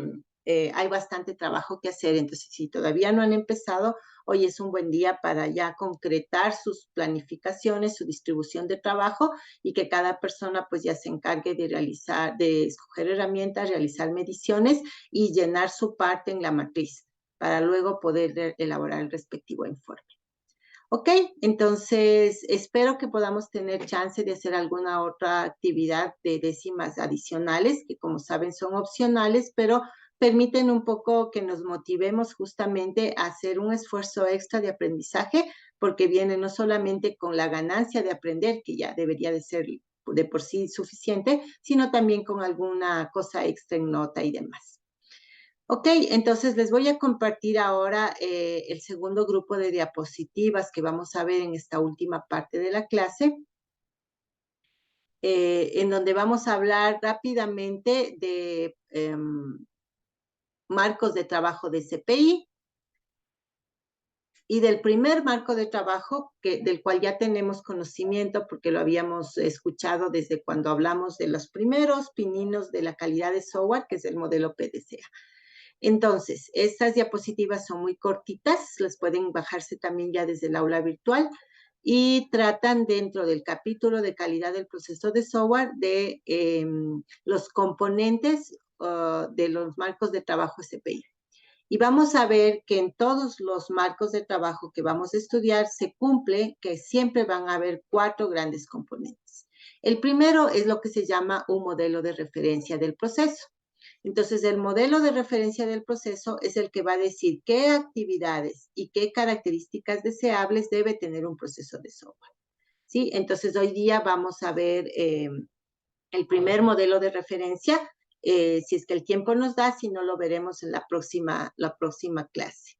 hay bastante trabajo que hacer. Entonces, si todavía no han empezado, hoy es un buen día para ya concretar sus planificaciones, su distribución de trabajo y que cada persona pues ya se encargue de escoger herramientas, realizar mediciones y llenar su parte en la matriz para luego poder elaborar el respectivo informe. Ok, entonces espero que podamos tener chance de hacer alguna otra actividad de décimas adicionales, que como saben son opcionales, pero permiten un poco que nos motivemos justamente a hacer un esfuerzo extra de aprendizaje, porque viene no solamente con la ganancia de aprender, que ya debería de ser de por sí suficiente, sino también con alguna cosa extra en nota y demás. Ok, entonces les voy a compartir ahora el segundo grupo de diapositivas que vamos a ver en esta última parte de la clase, en donde vamos a hablar rápidamente de marcos de trabajo de CPI y del primer marco de trabajo del cual ya tenemos conocimiento porque lo habíamos escuchado desde cuando hablamos de los primeros pininos de la calidad de software, que es el modelo PDCA. Entonces, estas diapositivas son muy cortitas, las pueden bajarse también ya desde el aula virtual y tratan dentro del capítulo de calidad del proceso de software de los componentes de los marcos de trabajo SPI. Y vamos a ver que en todos los marcos de trabajo que vamos a estudiar se cumple que siempre van a haber 4 grandes componentes. El primero es lo que se llama un modelo de referencia del proceso. Entonces, el modelo de referencia del proceso es el que va a decir qué actividades y qué características deseables debe tener un proceso de software. ¿Sí? Entonces, hoy día vamos a ver el primer modelo de referencia, si es que el tiempo nos da, si no lo veremos en la próxima clase.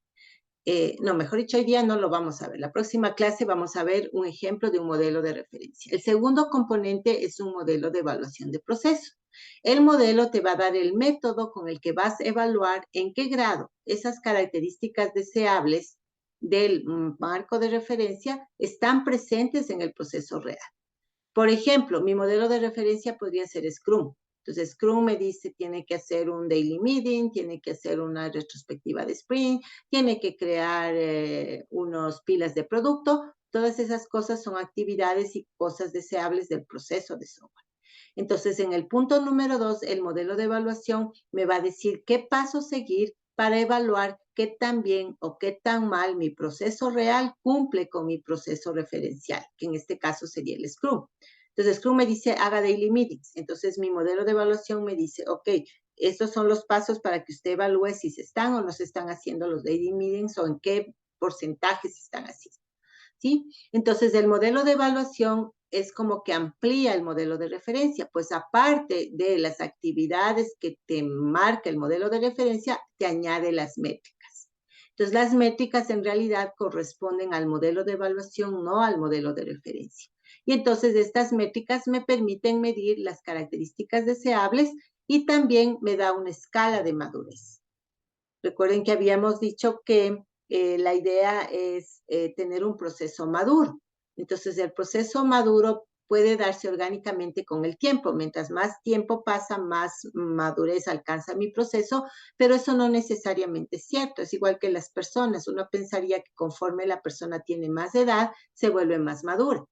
No, mejor dicho, hoy día no lo vamos a ver. La próxima clase vamos a ver un ejemplo de un modelo de referencia. El segundo componente es un modelo de evaluación de proceso. El modelo te va a dar el método con el que vas a evaluar en qué grado esas características deseables del marco de referencia están presentes en el proceso real. Por ejemplo, mi modelo de referencia podría ser Scrum. Entonces, Scrum me dice, tiene que hacer un daily meeting, tiene que hacer una retrospectiva de sprint, tiene que crear unos pilas de producto. Todas esas cosas son actividades y cosas deseables del proceso de software. Entonces, en el punto número 2, el modelo de evaluación me va a decir qué paso seguir para evaluar qué tan bien o qué tan mal mi proceso real cumple con mi proceso referencial, que en este caso sería el Scrum. Entonces, Scrum me dice, haga daily meetings. Entonces, mi modelo de evaluación me dice, ok, estos son los pasos para que usted evalúe si se están o no se están haciendo los daily meetings o en qué porcentaje se están haciendo. ¿Sí? Entonces, el modelo de evaluación es como que amplía el modelo de referencia, pues aparte de las actividades que te marca el modelo de referencia, te añade las métricas. Entonces, las métricas en realidad corresponden al modelo de evaluación, no al modelo de referencia. Y entonces, estas métricas me permiten medir las características deseables y también me da una escala de madurez. Recuerden que habíamos dicho que la idea es tener un proceso maduro. Entonces, el proceso maduro puede darse orgánicamente con el tiempo. Mientras más tiempo pasa, más madurez alcanza mi proceso, pero eso no necesariamente es cierto. Es igual que las personas. Uno pensaría que conforme la persona tiene más edad, se vuelve más madura.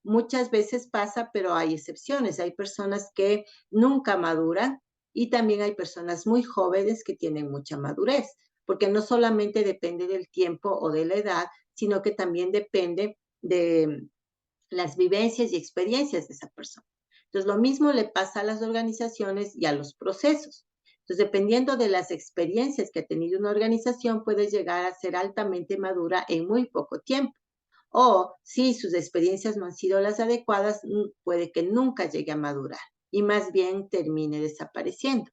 Muchas veces pasa, pero hay excepciones. Hay personas que nunca maduran y también hay personas muy jóvenes que tienen mucha madurez, porque no solamente depende del tiempo o de la edad, sino que también depende de las vivencias y experiencias de esa persona. Entonces, lo mismo le pasa a las organizaciones y a los procesos. Entonces, dependiendo de las experiencias que ha tenido una organización, puede llegar a ser altamente madura en muy poco tiempo. O si sus experiencias no han sido las adecuadas, puede que nunca llegue a madurar y más bien termine desapareciendo.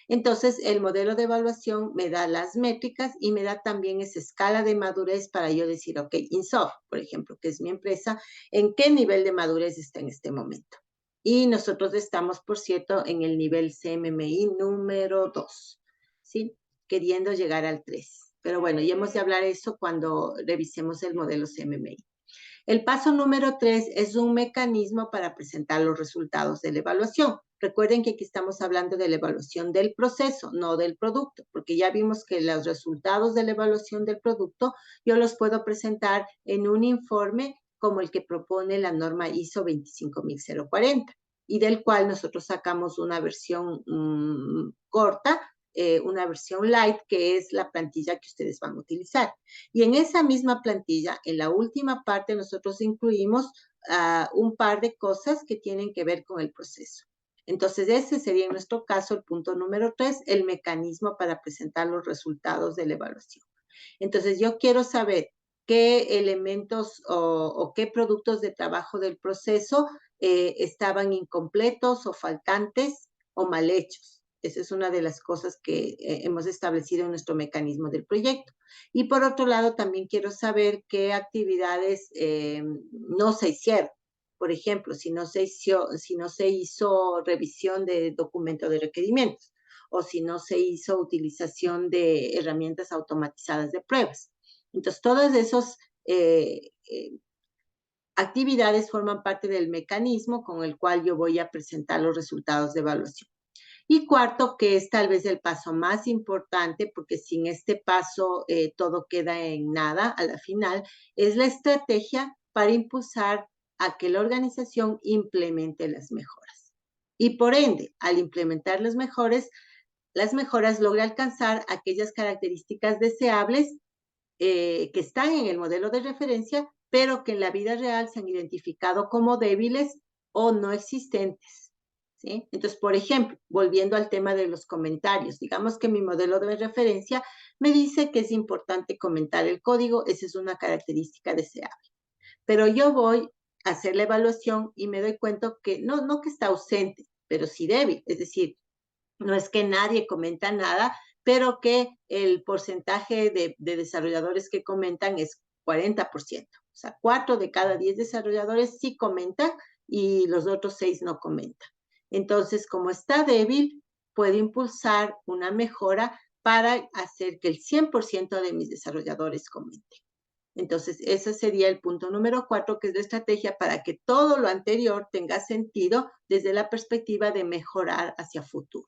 Entonces, el modelo de evaluación me da las métricas y me da también esa escala de madurez para yo decir, ok, Insoft, por ejemplo, que es mi empresa, ¿en qué nivel de madurez está en este momento? Y nosotros estamos, por cierto, en el nivel CMMI número 2, ¿sí? Queriendo llegar al 3. Pero bueno, ya hemos de hablar eso cuando revisemos el modelo CMMI. El paso número 3 es un mecanismo para presentar los resultados de la evaluación. Recuerden que aquí estamos hablando de la evaluación del proceso, no del producto, porque ya vimos que los resultados de la evaluación del producto yo los puedo presentar en un informe como el que propone la norma ISO 25040 y del cual nosotros sacamos una versión corta, una versión light, que es la plantilla que ustedes van a utilizar. Y en esa misma plantilla, en la última parte, nosotros incluimos un par de cosas que tienen que ver con el proceso. Entonces, ese sería en nuestro caso el punto número 3, el mecanismo para presentar los resultados de la evaluación. Entonces, yo quiero saber qué elementos o qué productos de trabajo del proceso estaban incompletos o faltantes o mal hechos. Esa es una de las cosas que hemos establecido en nuestro mecanismo del proyecto. Y por otro lado, también quiero saber qué actividades no se hicieron. Por ejemplo, si no se hizo revisión de documento de requerimientos o si no se hizo utilización de herramientas automatizadas de pruebas. Entonces, todas esas actividades forman parte del mecanismo con el cual yo voy a presentar los resultados de evaluación. Y cuarto, que es tal vez el paso más importante, porque sin este paso todo queda en nada a la final, es la estrategia para impulsar a que la organización implemente las mejoras. Y por ende, al implementar las mejoras logra alcanzar aquellas características deseables que están en el modelo de referencia, pero que en la vida real se han identificado como débiles o no existentes. ¿Sí? Entonces, por ejemplo, volviendo al tema de los comentarios, digamos que mi modelo de referencia me dice que es importante comentar el código, esa es una característica deseable. Pero yo voy a hacer la evaluación y me doy cuenta que no que está ausente, pero sí débil. Es decir, no es que nadie comenta nada, pero que el porcentaje de desarrolladores que comentan es 40%. O sea, 4 de cada 10 desarrolladores sí comentan y los otros 6 no comentan. Entonces, como está débil, puedo impulsar una mejora para hacer que el 100% de mis desarrolladores comenten. Entonces, ese sería el punto número 4, que es la estrategia para que todo lo anterior tenga sentido desde la perspectiva de mejorar hacia futuro.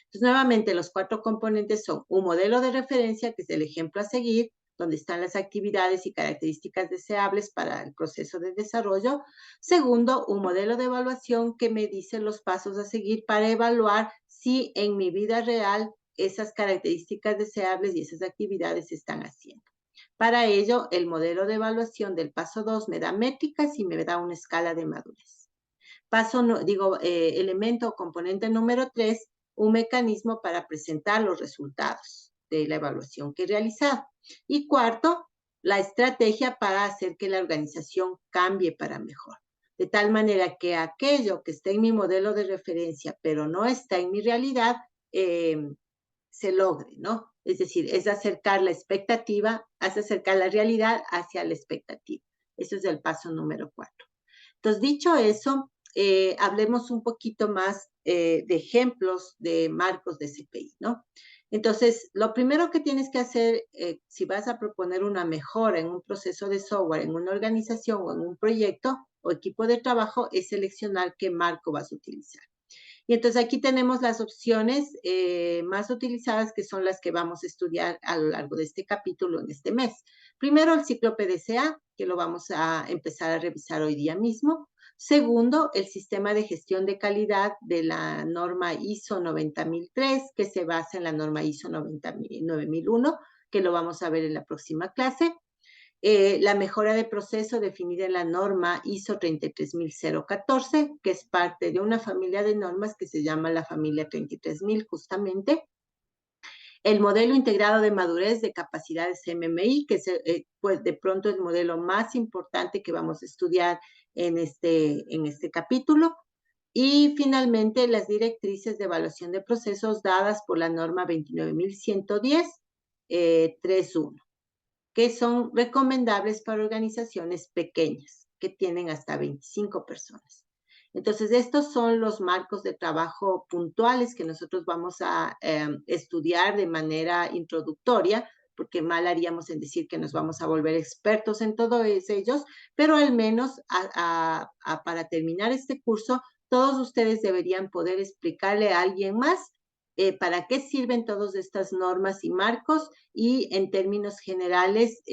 Entonces, nuevamente, los 4 componentes son un modelo de referencia, que es el ejemplo a seguir, donde están las actividades y características deseables para el proceso de desarrollo. Segundo, un modelo de evaluación que me dice los pasos a seguir para evaluar si en mi vida real esas características deseables y esas actividades se están haciendo. Para ello, el modelo de evaluación del paso 2 me da métricas y me da una escala de madurez. Elemento o componente número 3, un mecanismo para presentar los resultados de la evaluación que he realizado. Y cuarto, la estrategia para hacer que la organización cambie para mejor. De tal manera que aquello que está en mi modelo de referencia, pero no está en mi realidad, se logre, ¿no? Es decir, es acercar la expectativa, hace acercar la realidad hacia la expectativa. Eso es el paso número 4. Entonces, dicho eso, hablemos un poquito más de ejemplos de marcos de CPI, ¿no? Entonces, lo primero que tienes que hacer, si vas a proponer una mejora en un proceso de software, en una organización o en un proyecto o equipo de trabajo, es seleccionar qué marco vas a utilizar. Y entonces aquí tenemos las opciones más utilizadas, que son las que vamos a estudiar a lo largo de este capítulo en este mes. Primero, el ciclo PDCA, que lo vamos a empezar a revisar hoy día mismo. Segundo, el sistema de gestión de calidad de la norma ISO 90003, que se basa en la norma ISO 9001, que lo vamos a ver en la próxima clase. La mejora de proceso definida en la norma ISO 33014, que es parte de una familia de normas que se llama la familia 33000 justamente. El modelo integrado de madurez de capacidades MMI, que es pues de pronto el modelo más importante que vamos a estudiar en este capítulo. Y finalmente, las directrices de evaluación de procesos dadas por la norma 29.110, 3.1, que son recomendables para organizaciones pequeñas, que tienen hasta 25 personas. Entonces, estos son los marcos de trabajo puntuales que nosotros vamos a estudiar de manera introductoria, porque mal haríamos en decir que nos vamos a volver expertos en todos ellos, pero al menos para terminar este curso, todos ustedes deberían poder explicarle a alguien más para qué sirven todas estas normas y marcos y en términos generales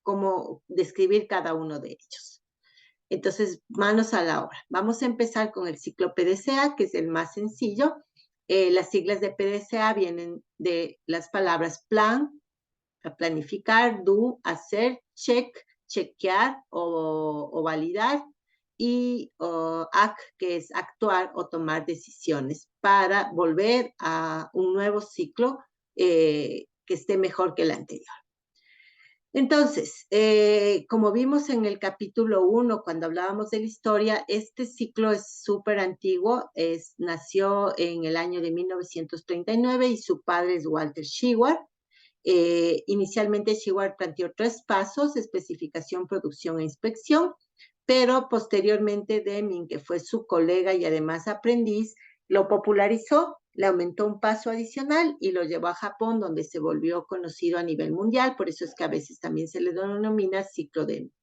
cómo describir cada uno de ellos. Entonces, manos a la obra. Vamos a empezar con el ciclo PDCA, que es el más sencillo. Las siglas de PDCA vienen de las palabras plan, planificar, do, hacer, check, chequear o validar, y act, que es actuar o tomar decisiones para volver a un nuevo ciclo que esté mejor que el anterior. Entonces, como vimos en el capítulo 1, cuando hablábamos de la historia, este ciclo es súper antiguo, nació en el año de 1939 y su padre es Walter Shewhart. Inicialmente Shewhart planteó 3 pasos: especificación, producción e inspección, pero posteriormente Deming, que fue su colega y además aprendiz, lo popularizó, le aumentó un paso adicional y lo llevó a Japón, donde se volvió conocido a nivel mundial. Por eso es que a veces también se le denomina ciclo Deming.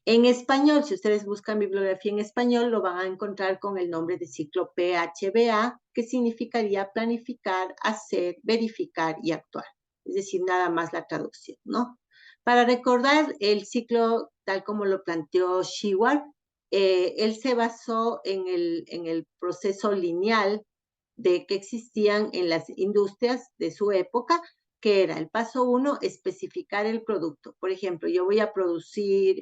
En español, si ustedes buscan bibliografía en español, lo van a encontrar con el nombre de ciclo PHBA, que significaría planificar, hacer, verificar y actuar. Es decir, nada más la traducción, ¿no? Para recordar el ciclo tal como lo planteó Shewhart, él se basó en el proceso lineal que existían en las industrias de su época, que era el paso 1, especificar el producto. Por ejemplo, yo voy a producir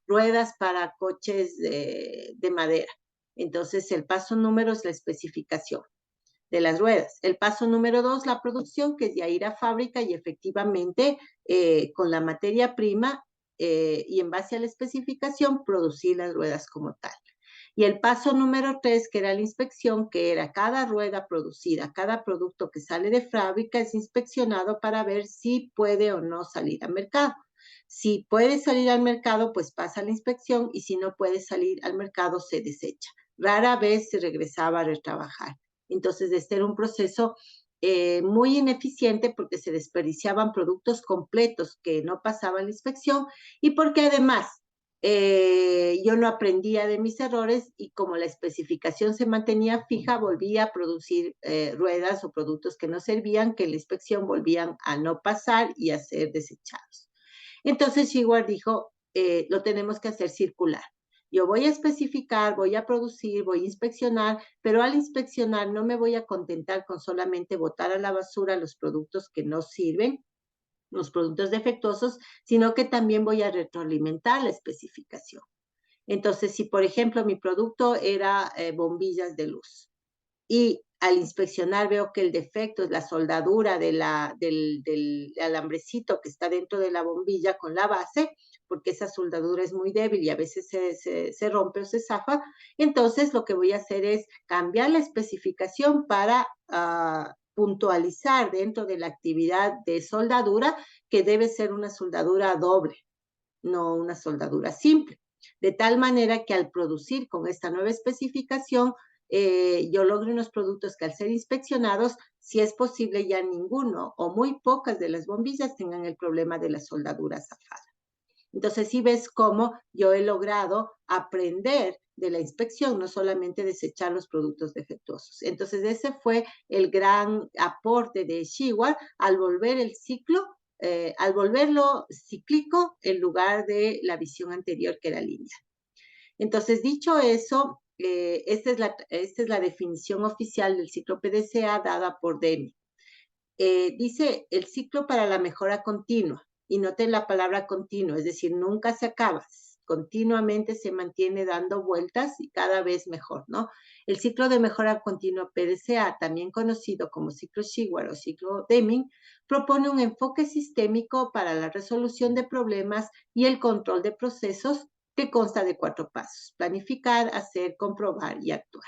ruedas para coches de madera. Entonces, el paso número es la especificación de las ruedas. El paso número 2, la producción, que es ya ir a fábrica y efectivamente con la materia prima y en base a la especificación producir las ruedas como tal. Y el paso número 3, que era la inspección, que era cada rueda producida, cada producto que sale de fábrica es inspeccionado para ver si puede o no salir al mercado. Si puede salir al mercado, pues pasa la inspección, y si no puede salir al mercado, se desecha. Rara vez se regresaba a retrabajar. Entonces, este era un proceso muy ineficiente porque se desperdiciaban productos completos que no pasaban la inspección y porque además yo no aprendía de mis errores, y como la especificación se mantenía fija, volvía a producir ruedas o productos que no servían, que en la inspección volvían a no pasar y a ser desechados. Entonces Shewhart dijo, lo tenemos que hacer circular. Yo voy a especificar, voy a producir, voy a inspeccionar, pero al inspeccionar no me voy a contentar con solamente botar a la basura los productos que no sirven, los productos defectuosos, sino que también voy a retroalimentar la especificación. Entonces, si por ejemplo mi producto era bombillas de luz y al inspeccionar veo que el defecto es la soldadura del alambrecito que está dentro de la bombilla con la base, porque esa soldadura es muy débil y a veces se rompe o se zafa, entonces lo que voy a hacer es cambiar la especificación para puntualizar dentro de la actividad de soldadura que debe ser una soldadura doble, no una soldadura simple. De tal manera que al producir con esta nueva especificación, yo logro unos productos que al ser inspeccionados, si es posible, ya ninguno o muy pocas de las bombillas tengan el problema de la soldadura zafada. Entonces, sí ves cómo yo he logrado aprender de la inspección, no solamente desechar los productos defectuosos. Entonces, ese fue el gran aporte de Shewhart al volver el ciclo, al volverlo cíclico en lugar de la visión anterior que era lineal. Entonces, dicho eso, esta es la definición oficial del ciclo PDCA dada por Deming. Dice el ciclo para la mejora continua, y noten la palabra continua, es decir, nunca se acaba. continuamente se mantiene dando vueltas y cada vez mejor, ¿no? El ciclo de mejora continua PDCA, también conocido como ciclo Shewhart o ciclo Deming, propone un enfoque sistémico para la resolución de problemas y el control de procesos que consta de 4 pasos: planificar, hacer, comprobar y actuar.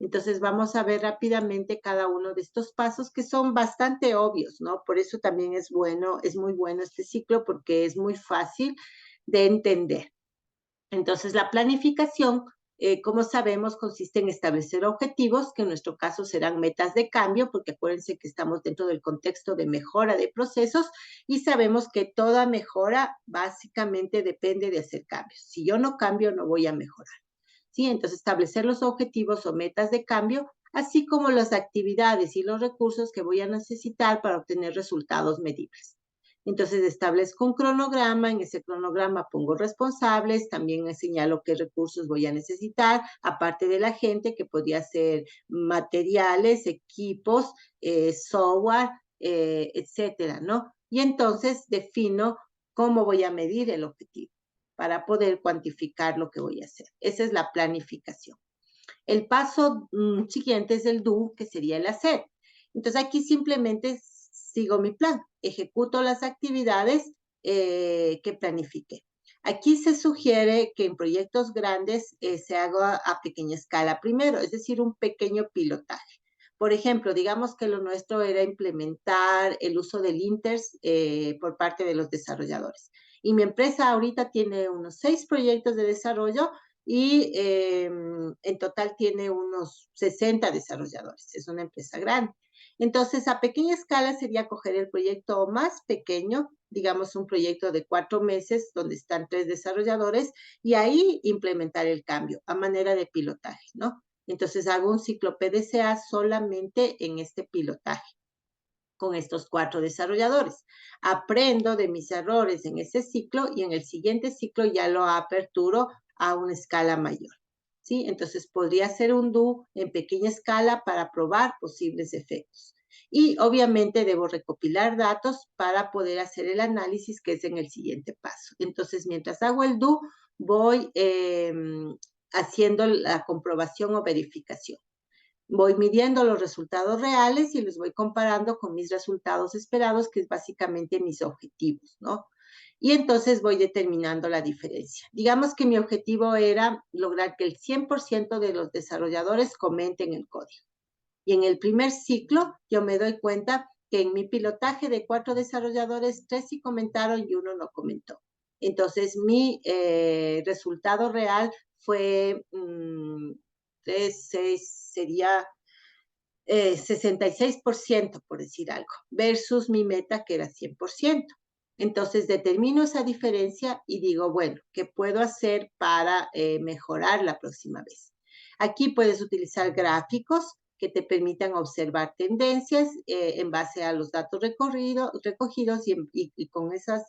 Entonces vamos a ver rápidamente cada uno de estos pasos que son bastante obvios, ¿no? Por eso también es bueno, es muy bueno este ciclo porque es muy fácil de entender. Entonces la planificación, como sabemos, consiste en establecer objetivos, que en nuestro caso serán metas de cambio, porque acuérdense que estamos dentro del contexto de mejora de procesos y sabemos que toda mejora básicamente depende de hacer cambios. Si yo no cambio, no voy a mejorar. ¿Sí? Entonces, establecer los objetivos o metas de cambio, así como las actividades y los recursos que voy a necesitar para obtener resultados medibles. Entonces, establezco un cronograma, en ese cronograma pongo responsables, también señalo qué recursos voy a necesitar, aparte de la gente, que podría ser materiales, equipos, software, etcétera, ¿no? Y entonces defino cómo voy a medir el objetivo para poder cuantificar lo que voy a hacer. Esa es la planificación. El paso siguiente es el do, que sería el hacer. Entonces aquí simplemente sigo mi plan, ejecuto las actividades que planifiqué. Aquí se sugiere que en proyectos grandes se haga a pequeña escala primero, es decir, un pequeño pilotaje. Por ejemplo, digamos que lo nuestro era implementar el uso del INTERS por parte de los desarrolladores. Y mi empresa ahorita tiene unos 6 proyectos de desarrollo y en total tiene unos 60 desarrolladores. Es una empresa grande. Entonces, a pequeña escala sería coger el proyecto más pequeño, digamos un proyecto de 4 meses donde están 3 desarrolladores y ahí implementar el cambio a manera de pilotaje, ¿no? Entonces, hago un ciclo PDCA solamente en este pilotaje con estos 4 desarrolladores. Aprendo de mis errores en ese ciclo y en el siguiente ciclo ya lo aperturo a una escala mayor. ¿Sí? Entonces podría ser un do en pequeña escala para probar posibles efectos. Y obviamente debo recopilar datos para poder hacer el análisis, que es en el siguiente paso. Entonces, mientras hago el do, voy haciendo la comprobación o verificación. Voy midiendo los resultados reales y los voy comparando con mis resultados esperados, que es básicamente mis objetivos, ¿no? Y entonces voy determinando la diferencia. Digamos que mi objetivo era lograr que el 100% de los desarrolladores comenten el código. Y en el primer ciclo yo me doy cuenta que en mi pilotaje de 4 desarrolladores, 3 sí comentaron y 1 no comentó. Entonces mi resultado real fue 3, 6, sería 66%, por decir algo, versus mi meta que era 100%. Entonces determino esa diferencia y digo, bueno, ¿qué puedo hacer para mejorar la próxima vez? Aquí puedes utilizar gráficos que te permitan observar tendencias en base a los datos recogidos y con esa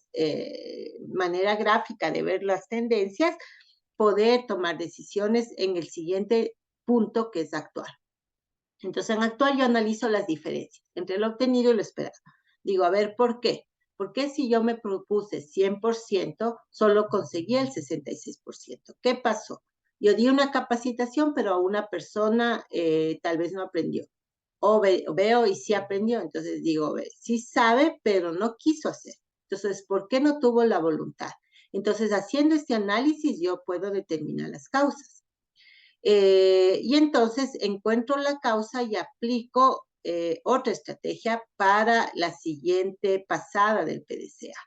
manera gráfica de ver las tendencias, poder tomar decisiones en el siguiente punto, que es actuar. Entonces, en actual yo analizo las diferencias entre lo obtenido y lo esperado. Digo, a ver, ¿por qué? ¿Por qué si yo me propuse 100%, solo conseguí el 66%? ¿Qué pasó? Yo di una capacitación, pero a una persona tal vez no aprendió. O veo y sí aprendió. Entonces digo, sí sabe, pero no quiso hacer. Entonces, ¿por qué no tuvo la voluntad? Entonces, haciendo este análisis, yo puedo determinar las causas. Y entonces encuentro la causa y aplico otra estrategia para la siguiente pasada del PDCA,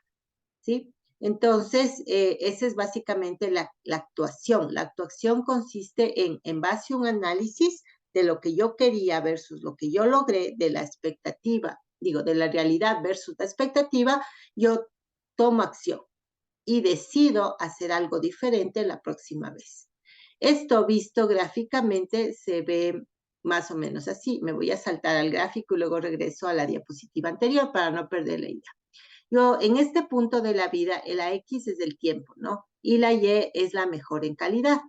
¿sí? Entonces, esa es básicamente la actuación. La actuación consiste en base a un análisis de lo que yo quería versus lo que yo logré, de la expectativa, de la realidad versus la expectativa, yo tomo acción y decido hacer algo diferente la próxima vez. Esto visto gráficamente se ve más o menos así. Me voy a saltar al gráfico y luego regreso a la diapositiva anterior para no perder la idea. Yo, en este punto de la vida, la X es el tiempo, ¿no? Y la Y es la mejora en calidad.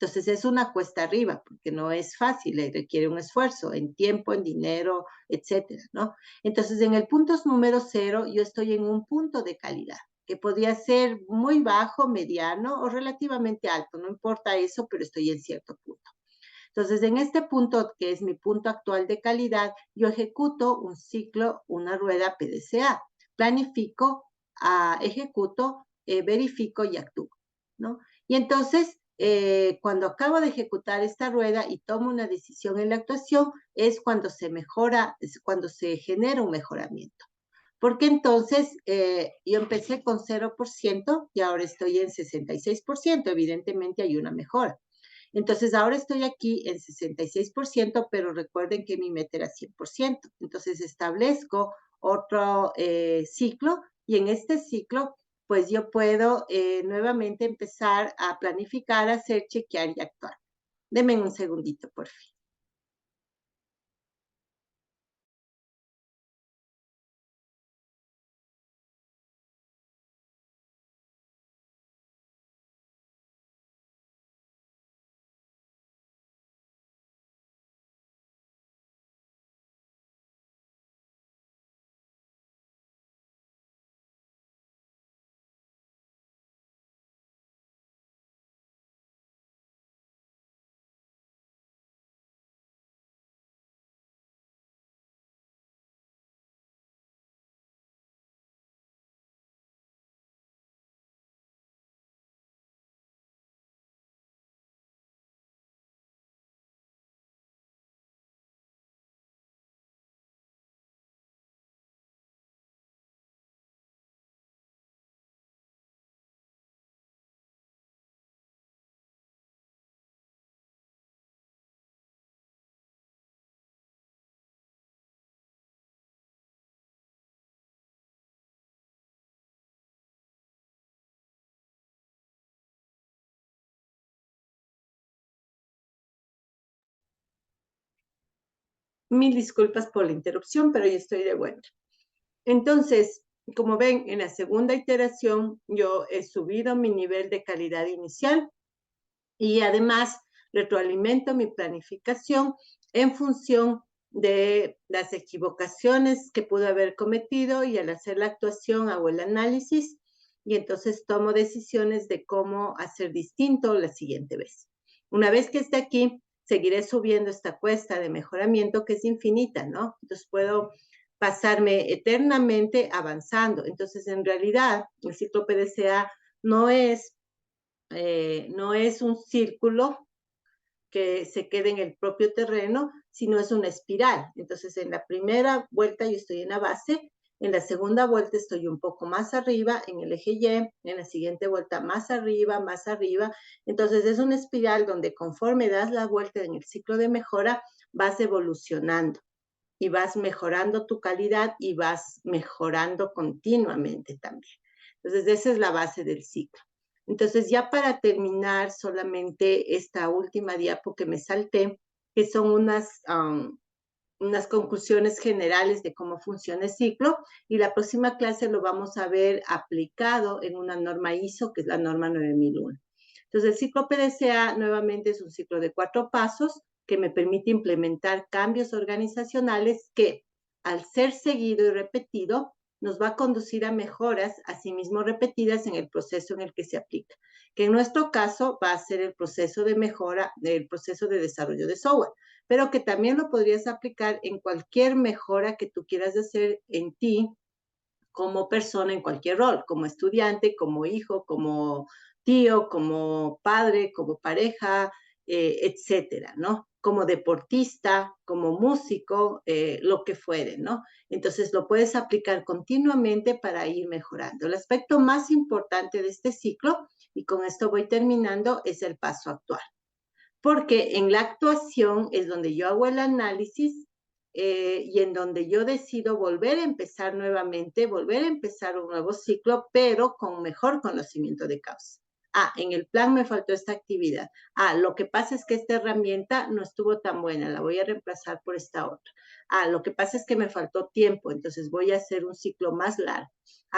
Entonces, es una cuesta arriba, porque no es fácil, requiere un esfuerzo en tiempo, en dinero, etcétera, ¿no? Entonces, en el punto número 0, yo estoy en un punto de calidad. que podría ser muy bajo, mediano o relativamente alto. No importa eso, pero estoy en cierto punto. Entonces, en este punto, que es mi punto actual de calidad, yo ejecuto un ciclo, una rueda PDCA. Planifico, ejecuto, verifico y actúo, ¿no? Y entonces, cuando acabo de ejecutar esta rueda y tomo una decisión en la actuación, es cuando se mejora, es cuando se genera un mejoramiento. Porque entonces yo empecé con 0% y ahora estoy en 66%. Evidentemente hay una mejora. Entonces ahora estoy aquí en 66%, pero recuerden que mi meta era 100%. Entonces establezco otro ciclo y en este ciclo pues yo puedo nuevamente empezar a planificar, hacer, chequear y actuar. Denme un segundito, por fin. Mil disculpas por la interrupción, pero ya estoy de vuelta. Entonces, como ven, en la segunda iteración yo he subido mi nivel de calidad inicial y además retroalimento mi planificación en función de las equivocaciones que pude haber cometido y al hacer la actuación hago el análisis y entonces tomo decisiones de cómo hacer distinto la siguiente vez. Una vez que esté aquí, seguiré subiendo esta cuesta de mejoramiento que es infinita, ¿no? Entonces puedo pasarme eternamente avanzando. Entonces, en realidad, el ciclo PDCA no es un círculo que se quede en el propio terreno, sino es una espiral. Entonces, en la primera vuelta yo estoy en la base, en la segunda vuelta estoy un poco más arriba en el eje Y, en la siguiente vuelta más arriba, más arriba. Entonces, es una espiral donde conforme das la vuelta en el ciclo de mejora, vas evolucionando y vas mejorando tu calidad y vas mejorando continuamente también. Entonces, esa es la base del ciclo. Entonces, ya para terminar solamente esta última diapo que me salté, que son unas conclusiones generales de cómo funciona el ciclo, y la próxima clase lo vamos a ver aplicado en una norma ISO, que es la norma 9001. Entonces, el ciclo PDCA nuevamente es un ciclo de 4 pasos que me permite implementar cambios organizacionales que, al ser seguido y repetido, nos va a conducir a mejoras, asimismo repetidas en el proceso en el que se aplica, que en nuestro caso va a ser el proceso de mejora, el proceso de desarrollo de software, pero que también lo podrías aplicar en cualquier mejora que tú quieras hacer en ti como persona en cualquier rol, como estudiante, como hijo, como tío, como padre, como pareja, etcétera, ¿no? Como deportista, como músico, lo que fuere, ¿no? Entonces lo puedes aplicar continuamente para ir mejorando. El aspecto más importante de este ciclo, y con esto voy terminando, es el paso actual. Porque en la actuación es donde yo hago el análisis y en donde yo decido volver a empezar nuevamente, volver a empezar un nuevo ciclo, pero con mejor conocimiento de causa. En el plan me faltó esta actividad. Lo que pasa es que esta herramienta no estuvo tan buena, la voy a reemplazar por esta otra. Lo que pasa es que me faltó tiempo, entonces voy a hacer un ciclo más largo.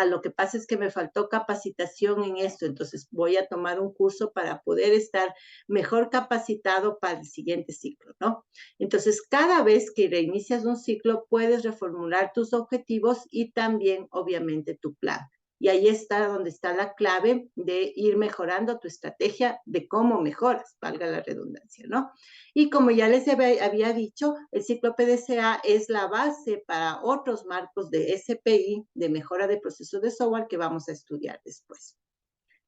Lo que pasa es que me faltó capacitación en esto, entonces voy a tomar un curso para poder estar mejor capacitado para el siguiente ciclo, ¿no? Entonces, cada vez que reinicias un ciclo, puedes reformular tus objetivos y también, obviamente, tu plan. Y ahí está donde está la clave de ir mejorando tu estrategia de cómo mejoras, valga la redundancia, ¿no? Y como ya les había dicho, el ciclo PDCA es la base para otros marcos de SPI, de mejora de procesos de software, que vamos a estudiar después.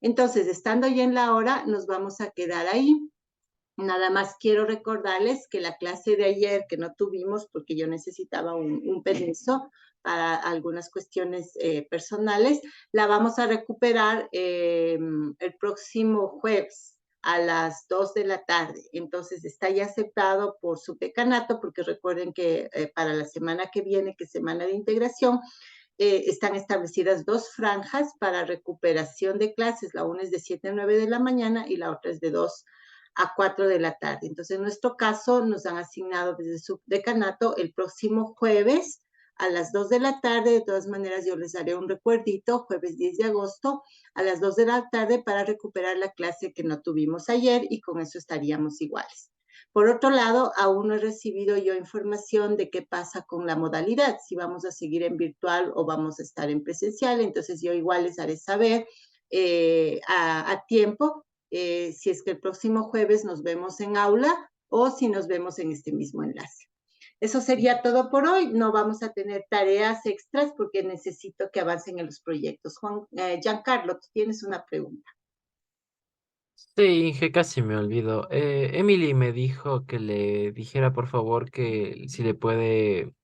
Entonces, estando ya en la hora, nos vamos a quedar ahí. Nada más quiero recordarles que la clase de ayer que no tuvimos porque yo necesitaba un permiso para algunas cuestiones personales, la vamos a recuperar el próximo jueves a las 2 de la tarde. Entonces está ya aceptado por su decanato, porque recuerden que para la semana que viene, que es semana de integración, están establecidas 2 franjas para recuperación de clases. La una es de 7 a 9 de la mañana y la otra es de 2 a 4 de la tarde. Entonces, en nuestro caso, nos han asignado desde su decanato el próximo jueves a las 2 de la tarde. De todas maneras, yo les daré un recuerdito, jueves 10 de agosto a las 2 de la tarde para recuperar la clase que no tuvimos ayer, y con eso estaríamos iguales. Por otro lado, aún no he recibido yo información de qué pasa con la modalidad, si vamos a seguir en virtual o vamos a estar en presencial. Entonces yo igual les haré saber a tiempo si es que el próximo jueves nos vemos en aula o si nos vemos en este mismo enlace. Eso sería todo por hoy. No vamos a tener tareas extras porque necesito que avancen en los proyectos. Giancarlo, tú tienes una pregunta. Sí, Inge, casi me olvido. Emily me dijo que le dijera por favor que si le puede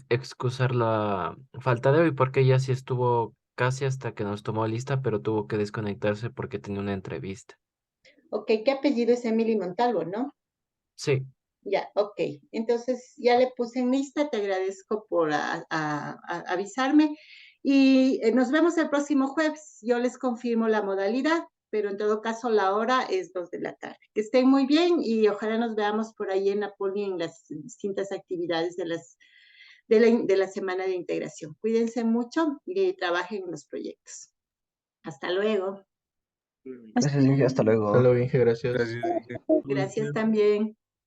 excusar la falta de hoy, porque ella sí estuvo casi hasta que nos tomó lista, pero tuvo que desconectarse porque tenía una entrevista. Ok, ¿qué apellido es Emily Montalvo, no? Sí. Ya, ok. Entonces ya le puse en lista, te agradezco por avisarme. Y nos vemos el próximo jueves. Yo les confirmo la modalidad, pero en todo caso la hora es 2 de la tarde. Que estén muy bien y ojalá nos veamos por ahí en Napoli en las distintas actividades de la semana de integración. Cuídense mucho y trabajen en los proyectos. Hasta luego. Gracias, Inge. Hasta luego. Hasta luego, Inge, gracias. Gracias. Gracias también.